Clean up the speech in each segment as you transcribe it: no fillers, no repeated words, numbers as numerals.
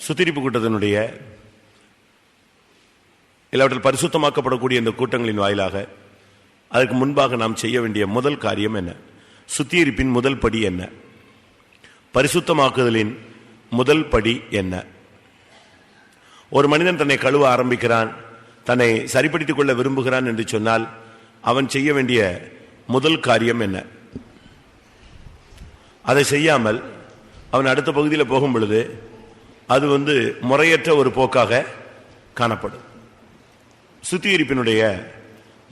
சுத்திரிப்பு கூட்டத்தினுடைய இல்லாவற்றில் பரிசுத்தமாக்கப்படக்கூடிய இந்த கூட்டங்களின் வாயிலாக அதற்கு முன்பாக நாம் செய்ய வேண்டிய முதல் காரியம் என்ன? சுத்திகரிப்பின் முதல் படி என்ன? பரிசுத்தமாக்குதலின் முதல் படி என்ன? ஒரு மனிதன் தன்னை கழுவ ஆரம்பிக்கிறான், தன்னை சரிப்படுத்திக் கொள்ள விரும்புகிறான் என்று சொன்னால் அவன் செய்ய வேண்டிய முதல் காரியம் என்ன? அதை செய்யாமல் அவன் அடுத்த பகுதியில் போகும் பொழுது அது முறையற்ற ஒரு போக்காக காணப்படும். சுத்திகரிப்பினுடைய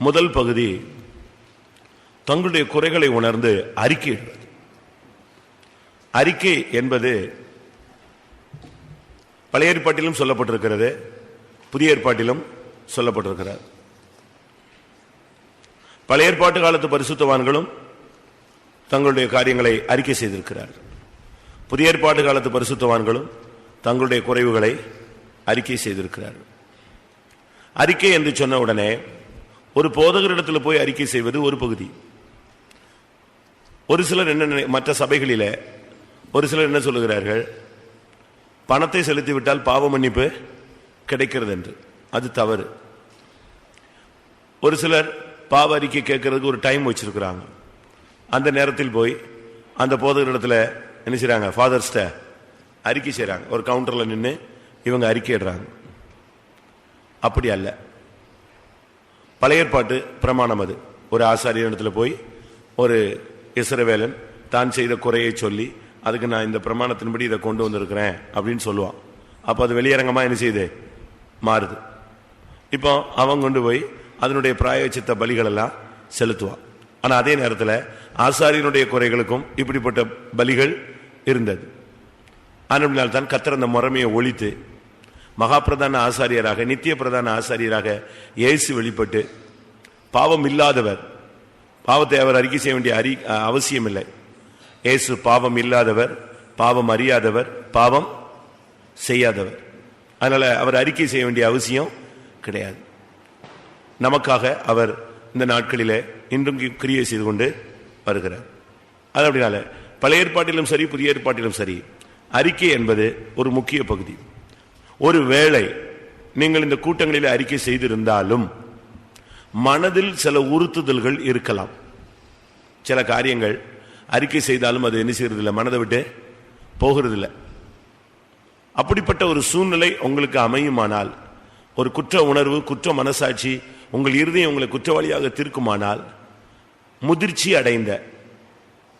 முதல் பகுதி தங்களுடைய குறைகளை உணர்ந்து அறிக்கையிடுவது. அறிக்கை என்பது பழைய ஏற்பாட்டிலும் சொல்லப்பட்டிருக்கிறது, புதிய ஏற்பாட்டிலும் சொல்லப்பட்டிருக்கிறது. பழைய ஏற்பாட்டு காலத்து பரிசுத்தவான்களும் தங்களுடைய காரியங்களை அறிக்கை செய்திருக்கிறார்கள். புதிய ஏற்பாட்டு காலத்து பரிசுத்தவான்களும் தங்களுடைய குறைவுகளை அறிக்கை செய்திருக்கிறார்கள். அறிக்கை என்று சொன்ன உடனே ஒரு போதகரிடத்தில் போய் அறிக்கை செய்வது ஒரு பகுதி. ஒரு சிலர் என்ன, மற்ற சபைகளிலே ஒரு சிலர் என்ன சொல்லுகிறார்கள், பணத்தை செலுத்திவிட்டால் பாவ மன்னிப்பு கிடைக்கிறது என்று. அது தவறு. ஒரு சிலர் பாவ அறிக்கை கேட்கறதுக்கு ஒரு டைம் வச்சிருக்கிறாங்க. அந்த நேரத்தில் போய் அந்த போதகரிடத்தில் என்ன செய்றாங்க, ஃபாதர்ஸ்ட அறிக்கை செய்றாங்க. ஒரு கவுண்டர்ல நின்று இவங்க அறிக்கையிடுறாங்க. அப்படி அல்ல. பழைய ஏற்பாட்டு பிரமாணம் அது. ஒரு ஆசாரியரிடத்தில் போய் ஒரு இஸ்ரவேலன் தான் செய்த குறையை சொல்லி அதுக்கு நான் இந்த பிரமாணத்தின்படி இதை கொண்டு வந்திருக்கிறேன் அப்படின்னு சொல்லுவான். அப்போ அது வெளியரங்கமா என்ன செய்யுது, மாறுது. இப்போ அவன் கொண்டு போய் அதனுடைய பிராயச்சித்த பலிகள் எல்லாம் செலுத்துவான். ஆனா அதே நேரத்தில் ஆசாரியனுடைய குறைகளுக்கும் இப்படிப்பட்ட பலிகள் இருந்தது. அதனால்தான் கர்த்தர் அந்த முறைமையை ஒழித்து மகா பிரதான ஆசாரியராக, நித்திய பிரதான ஆசாரியராக இயேசு வெளிப்பட்டு பாவம் இல்லாதவர், பாவத்தை அவர் அறிக்கை செய்ய வேண்டிய அவசியம் இல்லை. இயேசு பாவம் இல்லாதவர், பாவம் அறியாதவர், பாவம் செய்யாதவர். அதனால அவர் அறிக்கை செய்ய வேண்டிய அவசியம் கிடையாது. நமக்காக அவர் இந்த நாட்களிலே இன்றும் கிரியை செய்து கொண்டு வருகிறார். அது அப்படினால பழைய ஏற்பாட்டிலும் சரி புதிய ஏற்பாட்டிலும் சரி அறிக்கை என்பது ஒரு முக்கிய பகுதி. ஒரு வேளை நீங்கள் இந்த கூட்டங்களில் அறிக்கை செய்திருந்தாலும் மனதில் சில உறுத்துதல்கள் இருக்கலாம். சில காரியங்கள் அறிக்கை செய்தாலும் அது என்ன செய்யறதில்லை, மனதை விட்டு போகிறதில்லை. அப்படிப்பட்ட ஒரு சூழ்நிலை உங்களுக்கு அமையுமானால், ஒரு குற்ற உணர்வு, குற்ற மனசாட்சி உங்கள் இருதயம் உங்களை குற்றவாளியாக தீர்க்குமானால், முதிர்ச்சி அடைந்த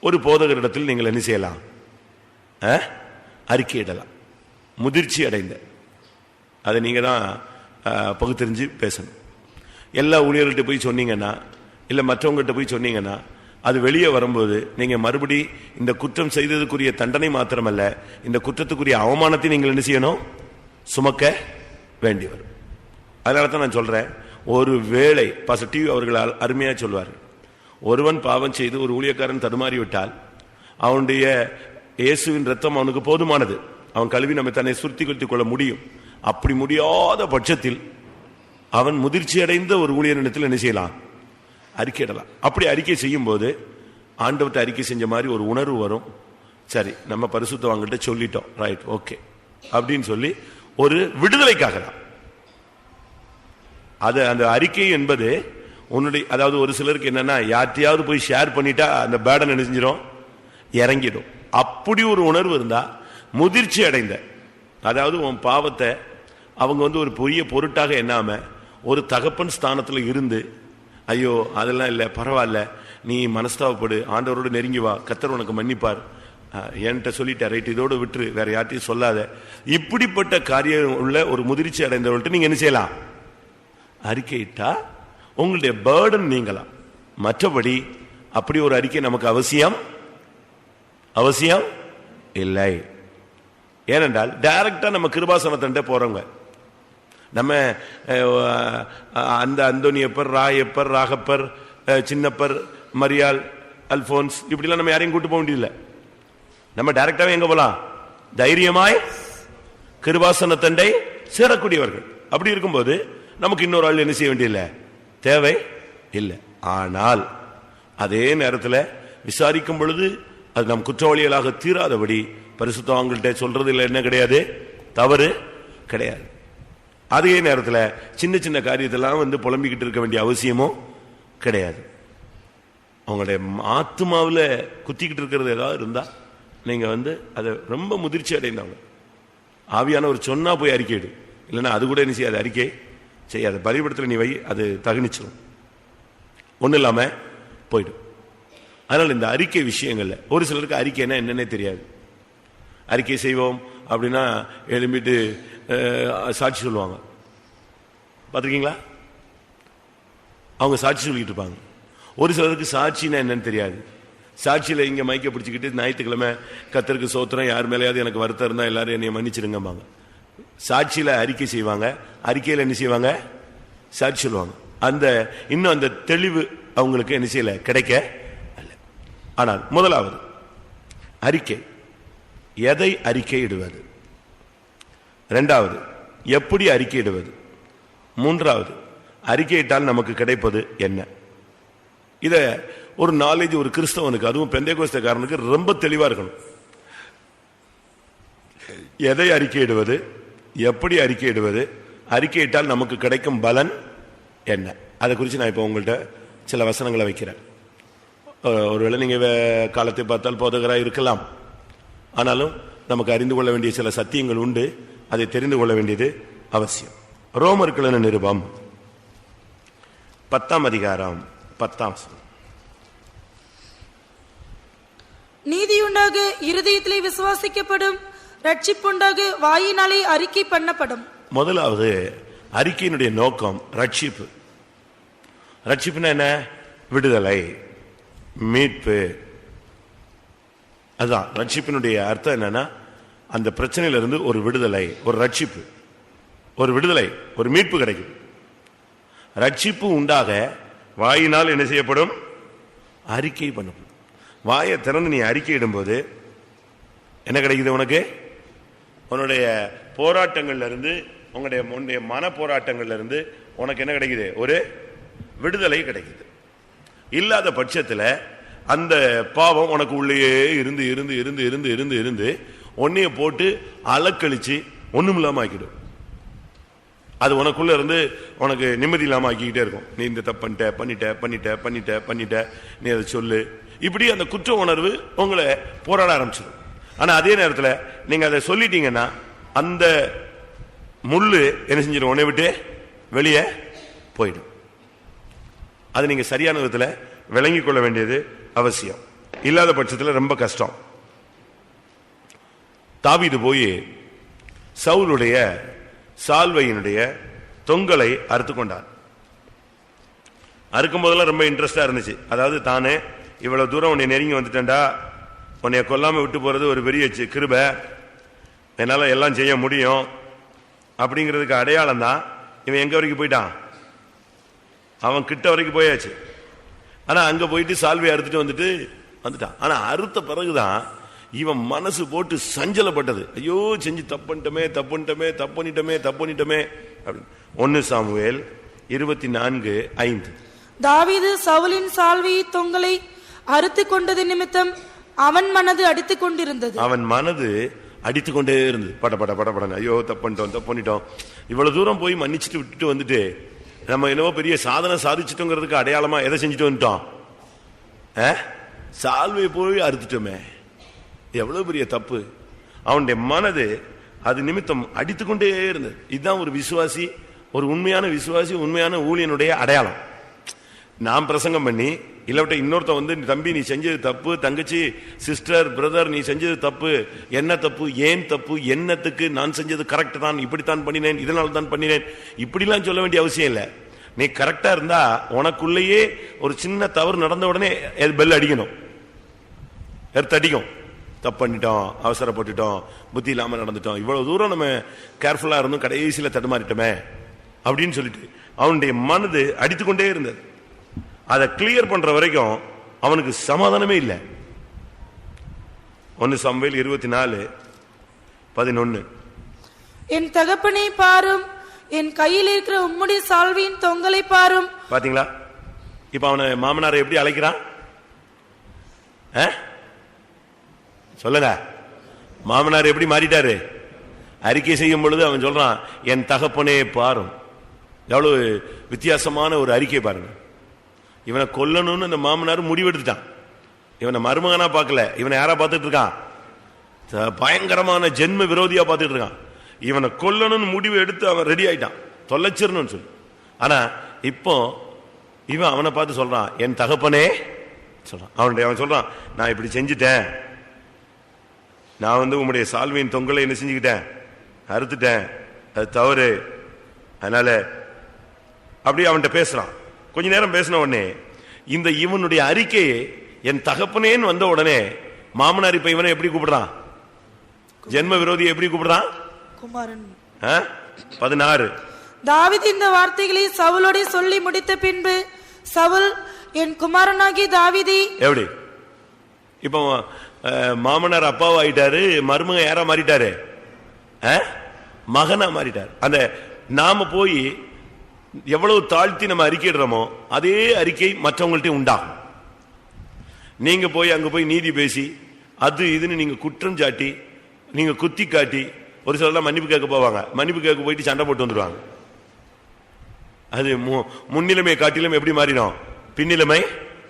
ஒரு போதகரிடத்தில் நீங்கள் என்ன செய்யலாம், அறிக்கையிடலாம். முதிர்ச்சி அடைந்த, அதை நீங்க தான் பகுத்தறிஞ்சு பேசணும். எல்லா ஊழியர்கிட்ட போய் சொன்னீங்கன்னா, இல்லை மற்றவங்ககிட்ட போய் சொன்னீங்கன்னா, அது வெளியே வரும்போது நீங்க மறுபடி இந்த குற்றம் செய்ததுக்குரிய தண்டனை மாத்திரமல்ல, இந்த குற்றத்துக்குரிய அவமானத்தை நீங்கள் என்ன செய்யணும், சுமக்க வேண்டி வரும். அதனால தான் நான் சொல்றேன், ஒரு வேளை பாசிட்டிவ் அவர்கள் அருமையா சொல்வார், ஒருவன் பாவம் செய்து ஒரு ஊழியக்காரன் தடுமாறி விட்டால் அவனுடைய இயேசுவின் ரத்தம் அவனுக்கு போதுமானது. அவன் கழுவி நம்ம தன்னை சுருத்தி கொள்த்திக் கொள்ள முடியும். அப்படி முடியாத பட்சத்தில் அவன் முதிர்ச்சி அடைந்த ஒரு ஊழியரிடத்தில் என்ன செய்யலாம், அறிக்கையிடலாம். அப்படி அறிக்கை செய்யும் போது ஆண்டவர்கிட்ட அறிக்கை செஞ்ச மாதிரி ஒரு உணர்வு வரும். சரி, நம்ம பரிசுத்தவான்கிட்ட சொல்லிட்டோம், ரைட், ஓகே அப்படின்னு சொல்லி ஒரு விடுதலைக்காக தான் அது. அந்த அறிக்கை என்பது உன்னுடைய, அதாவது ஒரு சிலருக்கு என்னன்னா, யார்ட்டையாவது போய் ஷேர் பண்ணிட்டா அந்த பேடன் என்ன செஞ்சிடும், இறங்கிடும். அப்படி ஒரு உணர்வு இருந்தா முதிர்ச்சி அடைந்த, அதாவது உன் பாவத்தை அவங்க ஒரு பெரிய பொருட்டாக எண்ணாம ஒரு தகப்பன் ஸ்தானத்தில் இருந்து, ஐயோ அதெல்லாம் இல்லை, பரவாயில்ல, நீ மனஸ்தாவப்படு, ஆண்டவரோடு நெருங்கி வா, கர்த்தர் உனக்கு மன்னிப்பார், என்கிட்ட சொல்லிட்ட, ரைட், இதோடு விட்டுரு, வேற யார்ட்டையும் சொல்லாத, இப்படிப்பட்ட காரியம் உள்ள ஒரு முதிர்ச்சி அடைந்தவர்கள்ட்ட நீங்க என்ன செய்யலாம், அறிக்கையிட்டா உங்களுடைய பேர்டன் நீங்கலாம். மற்றபடி அப்படி ஒரு அறிக்கை நமக்கு அவசியம் இல்லை. ஏனென்றால் டைரக்டா நம்ம கிருபாசனத்தை போறவங்க, நம்ம அந்த அந்தோனியப்பர், ராயப்பர், ராகப்பர், சின்னப்பர், மரியாள், அல்போன்ஸ், இப்படிலாம் நம்ம யாரையும் கூட்டு போக வேண்டியதில்லை. நம்ம டைரக்டாவே எங்க போலாம், தைரியமாய் கிருபாசனத்தண்டை சேரக்கூடியவர்கள். அப்படி இருக்கும்போது நமக்கு இன்னொரு ஆள் என்ன செய்ய வேண்டியதில்லை, தேவை இல்லை. ஆனால் அதே நேரத்தில் விசாரிக்கும் பொழுது அது நம் குற்றவாளிகளாக தீராதபடி பரிசுத்தவான்கள்ட்ட சொல்றது இல்லை, என்ன கிடையாது, தவறு கிடையாது. அதே நேரத்தில் சின்ன சின்ன காரியத்தெல்லாம் புலம்பிக்கிட்டு இருக்க வேண்டிய அவசியமும் கிடையாது. அவங்களுடைய ஆத்மாவில் குத்திக்கிட்டு இருக்கிறது ஏதாவது இருந்தா நீங்க அதை ரொம்ப முதிர்ச்சி அடைந்தவங்க. ஆவியானவர் சொன்னா போய் அறிக்கையிடு, இல்லைன்னா அது கூட என்ன செய்யாது, அறிக்கை செய்யாது. பலிபீடத்தில் நீ வை, அது தகனிச்சிடும், ஒன்றும் இல்லாம போயிடும். அதனால இந்த அறிக்கை விஷயங்கள்ல ஒரு சிலருக்கு அறிக்கைன்னா என்னன்னே தெரியாது. அறிக்கை செய்வோம் அப்படின்னா எழும்பிட்டு சாட்சி சொல்லுவாங்க, பார்த்துருக்கீங்களா? அவங்க சாட்சி சொல்லிட்டு இருப்பாங்க. ஒரு சிலருக்கு சாட்சின்னா என்னன்னு தெரியாது. சாட்சியில் இங்கே மைக்க பிடிச்சிக்கிட்டு ஞாயிற்றுக்கிழமை கர்த்தருக்கு சோத்திரம், யார் மேலேயாவது எனக்கு வருத்தம் இருந்தால் எல்லாரும் என்னை மன்னிச்சிருங்கம்பாங்க. சாட்சியில் அறிக்கை செய்வாங்க, அறிக்கையில் என்ன செய்வாங்க, சாட்சி சொல்லுவாங்க. இன்னும் அந்த தெளிவு அவங்களுக்கு என்ன செய்யல, கிடைக்க. ஆனால் முதலாவது அறிக்கை, எதை அறிக்கையிடுவது? இரண்டாவது, எப்படி அறிக்கையிடுவது? மூன்றாவது, அறிக்கையிட்டால் நமக்கு கிடைப்பது என்ன? இத ஒரு நாலேஜ் ஒரு கிறிஸ்தவனுக்கு, அதுவும் பெந்தேகோஸ்தேக்காரனுக்கு ரொம்ப தெளிவா இருக்கணும். எதை அறிக்கையிடுவது, எப்படி அறிக்கையிடுவது, அறிக்கையிட்டால் நமக்கு கிடைக்கும் பலன் என்ன? அதை குறித்து நான் இப்போ உங்கள்கிட்ட சில வசனங்களை வைக்கிறேன். ஒருவேளை நீங்க காலத்தை பார்த்தால் போதகராக இருக்கலாம், ஆனாலும் நமக்கு அறிந்து கொள்ள வேண்டிய சில சத்தியங்கள் உண்டு, அதை தெரிந்து கொள்ள வேண்டியது அவசியம். ரோமர்கள் நிருபம் 10ஆம் அதிகாரம் 10ஆம் வசனம். நீதியுண்டாக இருதயத்திலே விசுவாசிக்கப்படும், ரட்சிப்புண்டாக வாயினாலே அறிக்கை பண்ணப்படும். முதலாவது அறிக்கையினுடைய நோக்கம் ரட்சிப்பு. ரட்சிப்புனா என்ன? விடுதலை, மீட்பு. அதுதான் ரட்சிப்பினுடைய அர்த்தம். என்னன்னா அந்த பிரச்சனையிலிருந்து ஒரு விடுதலை, ஒரு ரட்சிப்பு, ஒரு விடுதலை, ஒரு மீட்பு கிடைக்கும். ரட்சிப்பு உண்டாக வாயினால் என்ன செய்யப்படும்? அறிக்கை பண்ணப்படும். வாயை திறந்து நீ அறிக்கையிடும் போது என்ன கிடைக்குது உனக்கு? உன்னுடைய போராட்டங்கள்ல இருந்து, உன்னுடைய மன போராட்டங்கள்ல இருந்து உனக்கு என்ன கிடைக்குது? ஒரு விடுதலை கிடைக்குது. இல்லாத பட்சத்தில் அந்த பாவம் உனக்கு உள்ளே இருந்து இருந்து இருந்து இருந்து இருந்து இருந்து ஒன்னைய போட்டு அலக்கழிச்சு ஒண்ணும் இல்லாம ஆக்கிடும். அது உனக்குள்ள இருந்து உனக்கு நிம்மதி இல்லாம ஆக்கிக்கிட்டே இருக்கும். நீ இந்த தப்பு பண்ணிட்ட பண்ணிட்ட பண்ணிட்ட பண்ணிட்ட பண்ணிட்ட, நீ அதை சொல்லு. இப்படி அந்த குற்ற உணர்வு உங்களை போராட ஆரம்பிச்சிடும். ஆனா அதே நேரத்தில் நீங்க அதை சொல்லிட்டீங்கன்னா அந்த முள்ளு என்ன செஞ்சிடும்? உன்னை விட்டு வெளியே போயிடும். அது நீங்க சரியான விதத்தில் விளங்கிக் கொள்ள வேண்டியது அவசியம். இல்லாத பட்சத்தில் ரொம்ப கஷ்டம். தாவீது போய் சவுலுடைய சால்வையினுடைய தொங்கலை அறுத்து கொண்டார். அறுக்கும் போதெல்லாம் ரொம்ப இன்ட்ரெஸ்டா இருந்துச்சு. அதாவது தானே இவ்வளவு தூரம் உன்னை நெருங்கி வந்துட்டேன்டா, உன்னைய கொல்லாம விட்டு போறது ஒரு பெரிய கிருபை, என்னால எல்லாம் செய்ய முடியும் அப்படிங்கிறதுக்கு அடையாளம் தான். இவன் எங்க வரைக்கும் போயிட்டான்? அவன் கிட்ட வரைக்கும் போயாச்சு. ஆனா அங்க போயிட்டு சால்வை அறுத்துட்டு வந்துட்டான். ஆனா அறுத்த பிறகுதான் இவன் மனசு போட்டு சஞ்சலப்பட்டது. ஐயோ, செஞ்சு தப்புட்டமே தப்புட்டமே தப்புனிட்டமே தப்புனிட்டமே அப்படின்னு. 1 சாமுவேல் 24:5. தாவீது சவுலின் சால்வை தொங்கலை அறுத்து கொண்டது நிமித்தம் அவன் மனது அடித்துக் கொண்டிருந்தது. அவன் மனது அடித்துக் கொண்டே இருந்தது. பட பட பட பட. ஐயோ, தப்புட்டோம் தப்புனிட்டோம். இவ்வளவு தூரம் போய் மன்னிச்சுட்டு விட்டுட்டு வந்துட்டு நம்ம என்னவோ பெரிய சாதனை சாதிச்சிட்டோங்கிறதுக்கு அடையாளமா எதை செஞ்சுட்டு வந்துட்டோம்? சால்வை போய் அறுத்துட்டோமே, எவ்வளவு பெரிய தப்பு. அவனுடைய மனது அது நிமித்தம் அடித்துக்கொண்டே இருந்தது. இதுதான் ஒரு விசுவாசி, ஒரு உண்மையான விசுவாசி, உண்மையான ஊழியனுடைய அடையாளம். நான் பிரசங்கம் பண்ணி இல்லவட்ட இன்னொருத்த தம்பி நீ செஞ்சது தப்பு, தங்கச்சி சிஸ்டர் பிரதர் நீ செஞ்சது தப்பு, என்ன தப்பு, ஏன் தப்பு, என்னத்துக்கு, நான் செஞ்சது கரெக்ட் தான், இப்படித்தான் பண்ணினேன், இதனால தான் பண்ணினேன், இப்படிலாம் சொல்ல வேண்டிய அவசியம் இல்லை. நீ கரெக்டா இருந்தா உனக்குள்ளேயே ஒரு சின்ன தவறு நடந்த உடனே பெல் அடிக்கணும், எடுத்தடிக்கும். தப்பு பண்ணிட்டோம், அவசரப்பட்டுட்டோம், புத்தி இல்லாம நடந்துட்டோம், இவ்வளவு தூரம் நம்ம கேர்ஃபுல்லா இருந்தும் கடைசியில தடுமாறிட்டோமே அப்படின்னு சொல்லிட்டு அவனுடைய மனது அடித்துக்கொண்டே இருந்தது. அதை கிளியர் பண்ற வரைக்கும் அவனுக்கு சமாதானமே இல்லை. 1 சாமுவேல் 24:11. என் தகப்பனை பாரும், என் கையில் இருக்கிற உம்முடைய சால்வையின் தொங்கலை பாரும். பாத்தீங்களா? இப்ப அவனை மாமனாரை எப்படி அழைக்கிறான்? சொல்லுங்க, மாமனார் எப்படி மாறிட்டாரு? அறிக்கை செய்யும் பொழுது அவன் சொல்றான், என் தகப்பனே பாரும். எவ்வளவு வித்தியாசமான ஒரு அறிக்கை பாருங்க. இவனை கொல்லணும்னு அந்த மாமனார் முடிவெடுத்துட்டான். இவனை மருமகனா பார்க்கல, இவனை யாரா பார்த்துட்டு இருக்கான்? பயங்கரமான ஜென்ம விரோதியா பார்த்துட்டு இருக்கான். இவனை கொல்லணும்னு முடிவு எடுத்து அவன் ரெடி ஆயிட்டான், தொலைச்சிடணும்னு சொல்லி. ஆனா இப்போ இவன் அவனை பார்த்து சொல்றான், என் தகப்பனே சொல்றான். அவன் சொல்றான், நான் இப்படி செஞ்சுட்டேன், நான் உம்முடைய சால்வையின் தொங்கலை என்ன செஞ்சுக்கிட்டேன், அறுத்துட்டேன், அது தவறு. அதனால அப்படி அவன்கிட்ட பேசுறான். கொஞ்ச நேரம் பேசின உடனே இந்த இவனுடைய அறிக்கையை என் தகப்பனேன்னு வந்த உடனே மாமனார் இப்ப இவனை எப்படி கூப்பிடுறான்? ஜென்ம விரோதியை எப்படி கூப்பிடுறான்? குமாரன். 16 தாவீது இந்த வார்த்தைகளை சவுலோட சொல்லி முடித்த பின்பு சவுல், என் குமாரனாகி தாவீதே. எப்படி இப்ப மாமனார் அப்பாவா ஆயிட்டாரு, மருமக யாரா மாறிட்டாரு? மகனா மாறிட்டார். அந்த நாம போய் எவ்வளவு தாழ்த்தி நம்ம அறிக்கையிடுறோமோ அதே அறிக்கை மற்றவங்கள்ட்ட உண்டாகும். நீங்க போய் அங்க போய் நீதி பேசி அது இதுன்னு நீங்க குற்றம் சாட்டி நீங்க குத்தி காட்டி ஒரு சிலர் மன்னிப்பு கேட்க போவாங்க. மன்னிப்பு கேட்க போயிட்டு சண்டை போட்டு வந்துருவாங்க. அது முன்னிலைமை காட்டிலும் எப்படி மாறிடும்? பின்னிலைமை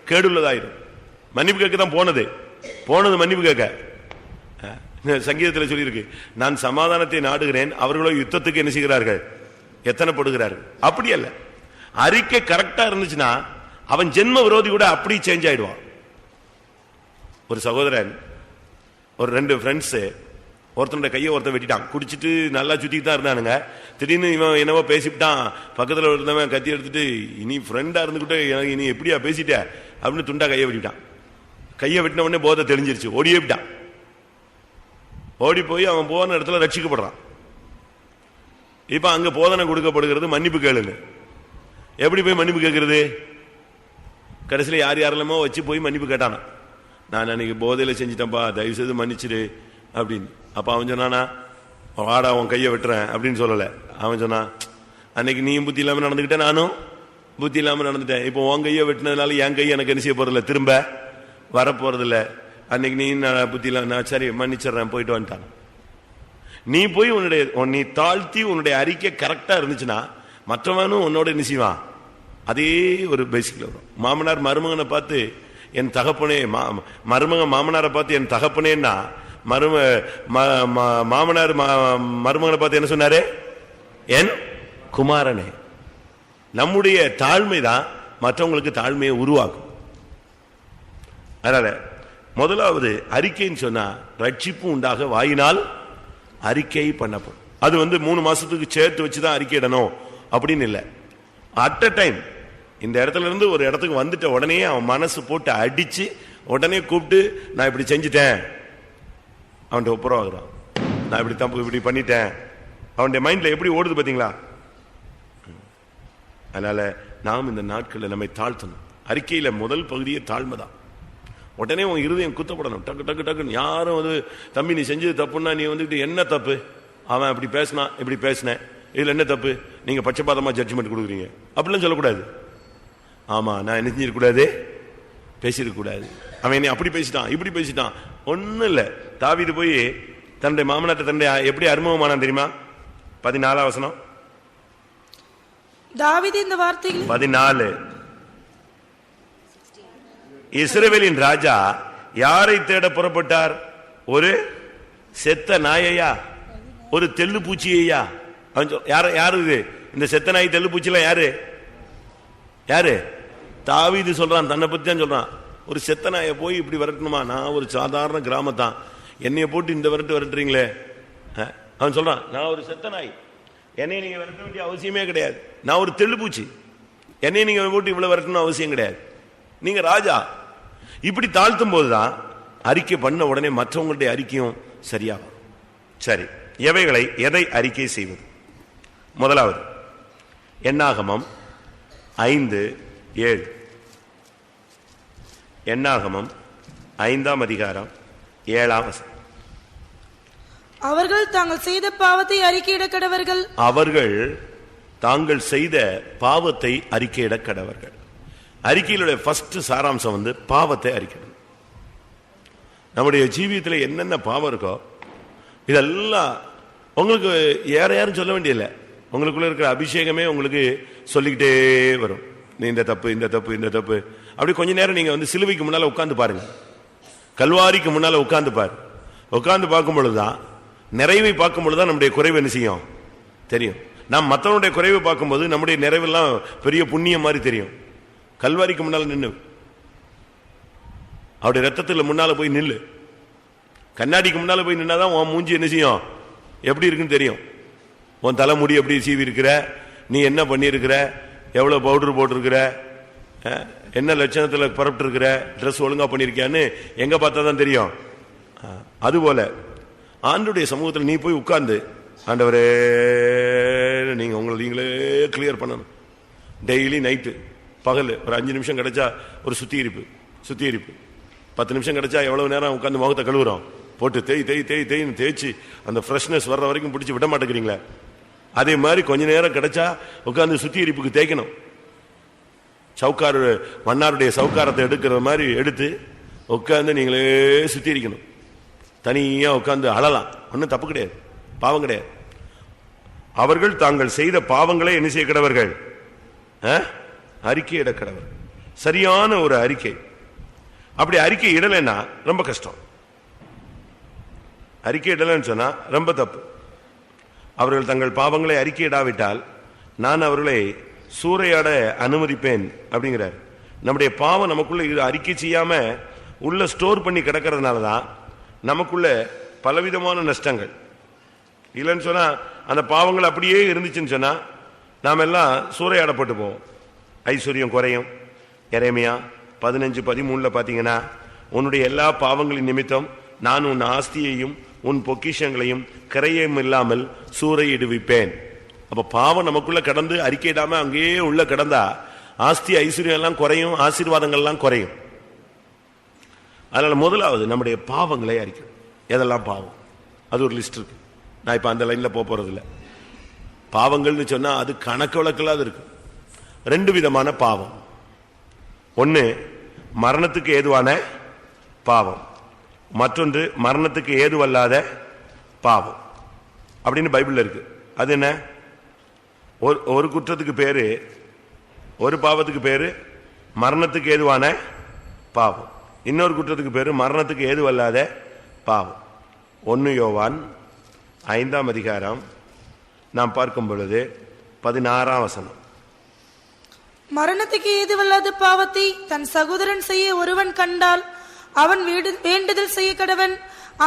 கேடுள்ளதாயிரும். மன்னிப்பு கேட்க தான் போனது மன்னிப்பு கேட்க. சங்கீதத்தில் சொல்லியிருக்கு, நான் சமாதானத்தை நாடுகிறேன், அவர்களோ யுத்தத்துக்கு என்ன செய்கிறார்கள், எத்தனைப்படுகிறார்கள். அப்படி அல்ல, அறிக்கை கரெக்டா இருந்துச்சுன்னா அவன் ஜென்ம விரோதி கூட அப்படி சேஞ்ச் ஆயிடுவான். ஒரு சகோதரன், ஒரு 2 ஃப்ரெண்ட்ஸ் ஒருத்தனுடைய கையை ஒருத்தன் வெட்டிட்டான். குடிச்சிட்டு நல்லா சுத்திட்டு தான் இருந்தானுங்க. திடீர்னு இவன் என்னவோ பேசிவிட்டான். பக்கத்தில் இருந்தவன் கத்தி எடுத்துட்டு, இனி ஃப்ரெண்டா இருந்துகிட்டு இனி எப்படியா பேசிட்ட அப்படின்னு துண்டா கையை வெட்டிட்டான். கையை வெட்டின உடனே போதை தெளிஞ்சிருச்சு, ஓடியே விட்டான். ஓடி போய் அவன் போன இடத்துல ரட்சிக்கப்படுறான். இப்ப அங்க போதனை கொடுக்கப்படுகிறது, மன்னிப்பு கேளுங்க. எப்படி போய் மன்னிப்பு கேட்கறது? கடைசியில் யார் யாரெல்லாமோ வச்சு போய் மன்னிப்பு கேட்டானா, நான் அன்னைக்கு போதையில செஞ்சிட்டேன்ப்பா, தயவு செய்து மன்னிச்சிரு அப்படின்னு. அப்ப அவன் சொன்னானா, வாடா அவன் கையை வெட்டுறேன் அப்படின்னு சொல்லல. அவன் சொன்னான், அன்னைக்கு நீயும் புத்தி இல்லாம நடந்துகிட்ட, நானும் புத்தி இல்லாம நடந்துட்டேன். இப்போ உன் கையை வெட்டினதுனால என் கையை எனக்கு என்ன செய்ய போறதில்ல, திரும்ப வரப்போறதில்ல. அன்னைக்கு நீ புத்தி இல்லாம, நான் சரி மன்னிச்சிடறேன், போயிட்டு வந்துட்டான். நீ போய் நீ தாழ்த்தி உன்னுடைய அறிக்கை கரெக்டா இருந்துச்சுன்னா மற்றவனும் உன்னோட என்ன செய்வான்? அதே ஒரு பேசிக்கல வரும். மாமனார் மருமகனை பார்த்து என் தகப்பனே, மருமகன் மாமனாரை பார்த்து என் தகப்பனேன்னா, மாமனார் மருமகனை பார்த்து என்ன சொன்னாரு? என் குமாரனே. நம்முடைய தாழ்மை தான் மற்றவங்களுக்கு தாழ்மையை உருவாக்கும். அதனால முதலாவது அறிக்கைன்னு சொன்னா ரட்சிப்பு உண்டாக வாயினால் அறிக்கை பண்ணப்படும். அது 3 மாசத்துக்கு சேர்த்து வச்சுதான் அறிக்கையிடணும் அப்படின்னு இல்லை. அட் அ டைம் இந்த இடத்துல இருந்து ஒரு இடத்துக்கு வந்துட்ட உடனே அவன் மனசு போட்டு அடிச்சு உடனே கூப்பிட்டு, நான் இப்படி செஞ்சுட்டேன், அவன்கிட்ட ஒப்புரவாகிறான். நான் இப்படி தப்பு இப்படி பண்ணிட்டேன். அவனுடைய மைண்ட்ல எப்படி ஓடுது பாத்தீங்களா? அதனால நாம் இந்த நாட்களில் நம்மை தாழ்த்தணும். அறிக்கையில முதல் பகுதியே தாழ்மைதான். உடனே உன் இருதயம் குத்தப்படணும். டக்கு டக்கு டக்குன்னு யாரும் தம்பி நீ செஞ்சது தப்புன்னா நீ என்ன தப்பு, அவன் அப்படி பேசினான் இப்படி பேசினேன், இதுல என்ன தப்பு, நீங்க பட்சபாதமா ஜட்ஜ்மெண்ட் கொடுக்குறீங்க அப்படிலாம் சொல்லக்கூடாது. ஆமா, நான் என்ன செஞ்சிருக்கூடாது, பேசிருக்கூடாது. அவன் என்னை அப்படி பேசிட்டான் இப்படி பேசிட்டான். ஒன்னும் இல்ல. தாவீது போய் தன்னுடைய மாமனாட்ட தன்னுடைய எப்படி அறிமுகமானான் தெரியுமா? 14 வசனம். தாவீது இந்த வார்த்தைகள் 14. இஸ்ரவேலின் ராஜா யாரை தேட புறப்பட்டார்? ஒரு செத்த நாயையா, ஒரு தெல்லு பூச்சியா? யாரு இது? இந்த செத்த நாய் தெல்லு பூச்சிலாம் யாரு? யாரு? தாவீது சொல்றான், தன்னை பத்தி தான் சொல்றான். ஒரு செத்த நாயை போய் இப்படி விரட்டணுமா? நான் ஒரு சாதாரண கிராமத்தான், என்னைய போட்டு இந்த விரட்டுறீங்களே. அவன் சொல்றான், நான் ஒரு செத்த நாய், என்னைய நீங்க விரட்ட வேண்டிய அவசியமே கிடையாது. நான் ஒரு தெல்லு பூச்சி, என்னைய நீங்க போட்டு இவ்வளவு விரட்டணும் அவசியம் கிடையாது. நீங்க ராஜா. இப்படி தாழ்த்தும் போதுதான் அறிக்கை பண்ண உடனே மற்றவங்களுடைய அறிக்கையும் சரியாகும். சரி, எதை அறிக்கை செய்வது? முதலாவது என்னாகமம் 5:7. என்னாகமம் 5ஆம் அதிகாரம் 7ஆம் வசனம். அவர்கள் தாங்கள் செய்த பாவத்தை அறிக்கையிட கடவர்கள். அவர்கள் தாங்கள் செய்த பாவத்தை அறிக்கையிட கடவர்கள். அறிக்கையிலுடைய ஃபர்ஸ்ட் சாராம்சம் பாவத்தை அறிக்கணும். நம்முடைய ஜீவியத்தில் என்னென்ன பாவம் இருக்கோ இதெல்லாம் உங்களுக்கு யாரும் சொல்ல வேண்டியதில்லை. உங்களுக்குள்ள இருக்கிற அபிஷேகமே உங்களுக்கு சொல்லிக்கிட்டே வரும். நீ இந்த தப்பு, இந்த தப்பு, இந்த தப்பு. அப்படி கொஞ்ச நேரம் நீங்க சிலுவைக்கு முன்னால உட்கார்ந்து பாருங்க, கல்வாரிக்கு முன்னால உட்கார்ந்து பாரு. உட்கார்ந்து பார்க்கும் பொழுதுதான், நிறைவை பார்க்கும் பொழுதுதான் நம்முடைய குறைவு என்ன செய்யும் தெரியும். நாம் மற்றவனுடைய குறைவை பார்க்கும்போது நம்முடைய நிறைவெல்லாம் பெரிய புண்ணியம் மாதிரி தெரியும். கல்வாரிக்கு முன்னால நின்று அவருடைய ரத்தத்தில் முன்னால போய் நில்லு. கண்ணாடிக்கு முன்னால போய் நின்னாதான் உன் மூஞ்சி என்ன செய்யும், எப்படி இருக்குன்னு தெரியும். உன் தலைமுடி எப்படி சீவி இருக்கிற, நீ என்ன பண்ணியிருக்கிற, எவ்வளவு பவுடர் போட்டிருக்கிற, என்ன லட்சணத்தில் பரப்பிட்டு இருக்கிற, ட்ரெஸ் ஒழுங்கா பண்ணியிருக்கியான்னு எங்க பார்த்தா தான் தெரியும். அதுபோல ஆண்டவருடைய சமூகத்தில் நீ போய் உட்கார்ந்து, ஆண்டவரே நீங்க உங்களை நீங்களே கிளியர் பண்ணணும். டெய்லி நைட்டு பகல் ஒரு 5 நிமிஷம் கிடைச்சா ஒரு சுத்திகரிப்பு 10 நிமிஷம் கிடைச்சா எவ்வளவு நேரம் உட்கார்ந்து முகத்தை கழுவுறோம், போட்டு தேய்ன்னு தேய்ச்சி அந்த ஃப்ரெஷ்னஸ் வர்ற வரைக்கும் பிடிச்சி விட மாட்டேங்கிறீங்களா? அதே மாதிரி கொஞ்ச நேரம் கிடைச்சா உட்கார்ந்து சுத்திகரிப்புக்கு தேய்க்கணும். சவுக்காரு மன்னாருடைய சவுக்காரத்தை எடுக்கிற மாதிரி எடுத்து உட்கார்ந்து நீங்களே சுத்திகரிக்கணும். தனியா உட்கார்ந்து அழலாம், ஒன்றும் தப்பு கிடையாது, பாவம் கிடையாது. அவர்கள் தாங்கள் செய்த பாவங்களை என்ன செய்ய கடவர்கள், அறிக்கை இட கடவர். சரியான ஒரு அறிக்கை. அப்படி அறிக்கை இடலைன்னா ரொம்ப கஷ்டம். அறிக்கை இடலைன்னு சொன்னா ரொம்ப தப்பு. அவர்கள் தங்கள் பாவங்களை அறிக்கையிடாவிட்டால் நான் அவர்களை சூறையாட அனுமதிப்பேன் அப்படிங்கிறார். நம்முடைய பாவம் நமக்குள்ள அறிக்கை செய்யாம உள்ள ஸ்டோர் பண்ணி கிடக்கிறதுனாலதான் நமக்குள்ள பலவிதமான நஷ்டங்கள். இல்லைன்னு சொன்னா அந்த பாவங்கள் அப்படியே இருந்துச்சுன்னு சொன்னா நாம எல்லாம் சூறையாடப்பட்டு போவோம், ஐஸ்வர்யம் குறையும். எரேமியா 15:13 பாத்தீங்கன்னா, உன்னுடைய எல்லா பாவங்களின் நிமித்தம் நான் உன் ஆஸ்தியையும் உன் பொக்கிஷங்களையும் கரையும் இல்லாமல் சூறையிடுவிப்பேன். அப்ப பாவம் நமக்குள்ள கடந்து அறிக்கையிடாம அங்கேயே உள்ள கடந்தா ஆஸ்தி ஐஸ்வர்யம் எல்லாம் குறையும், ஆசீர்வாதங்கள் எல்லாம் குறையும். அதனால முதலாவது நம்முடைய பாவங்களை அறிக்கணும். எதெல்லாம் பாவம், அது ஒரு லிஸ்ட் இருக்கு. நான் இப்ப அந்த லைன்ல போறது இல்லை. பாவங்கள்னு சொன்னா அது கணக்கு வழக்கெல்லாம் இருக்கு. 2 விதமான பாவம். ஒன்னு மரணத்துக்கு ஏதுவான பாவம், மற்றொன்று மரணத்துக்கு ஏதுவல்லாத பாவம் அப்படின்னு பைபிள்ல இருக்கு. அது என்ன? ஒரு குற்றத்துக்கு பேரு, ஒரு பாவத்துக்கு பேரு மரணத்துக்கு ஏதுவான பாவம், இன்னொரு குற்றத்துக்கு பேரு மரணத்துக்கு ஏதுவல்லாத பாவம். 1 யோவான் 5ஆம் அதிகாரம் நாம் பார்க்கும் பொழுது 16ஆம் வசனம். மரணத்துக்கு ஏதுவல்லாத பாவத்தை தன் சகோதரன் செய்ய ஒருவன் கண்டால் அவன் வேண்டுதல் செய்ய கடவன்,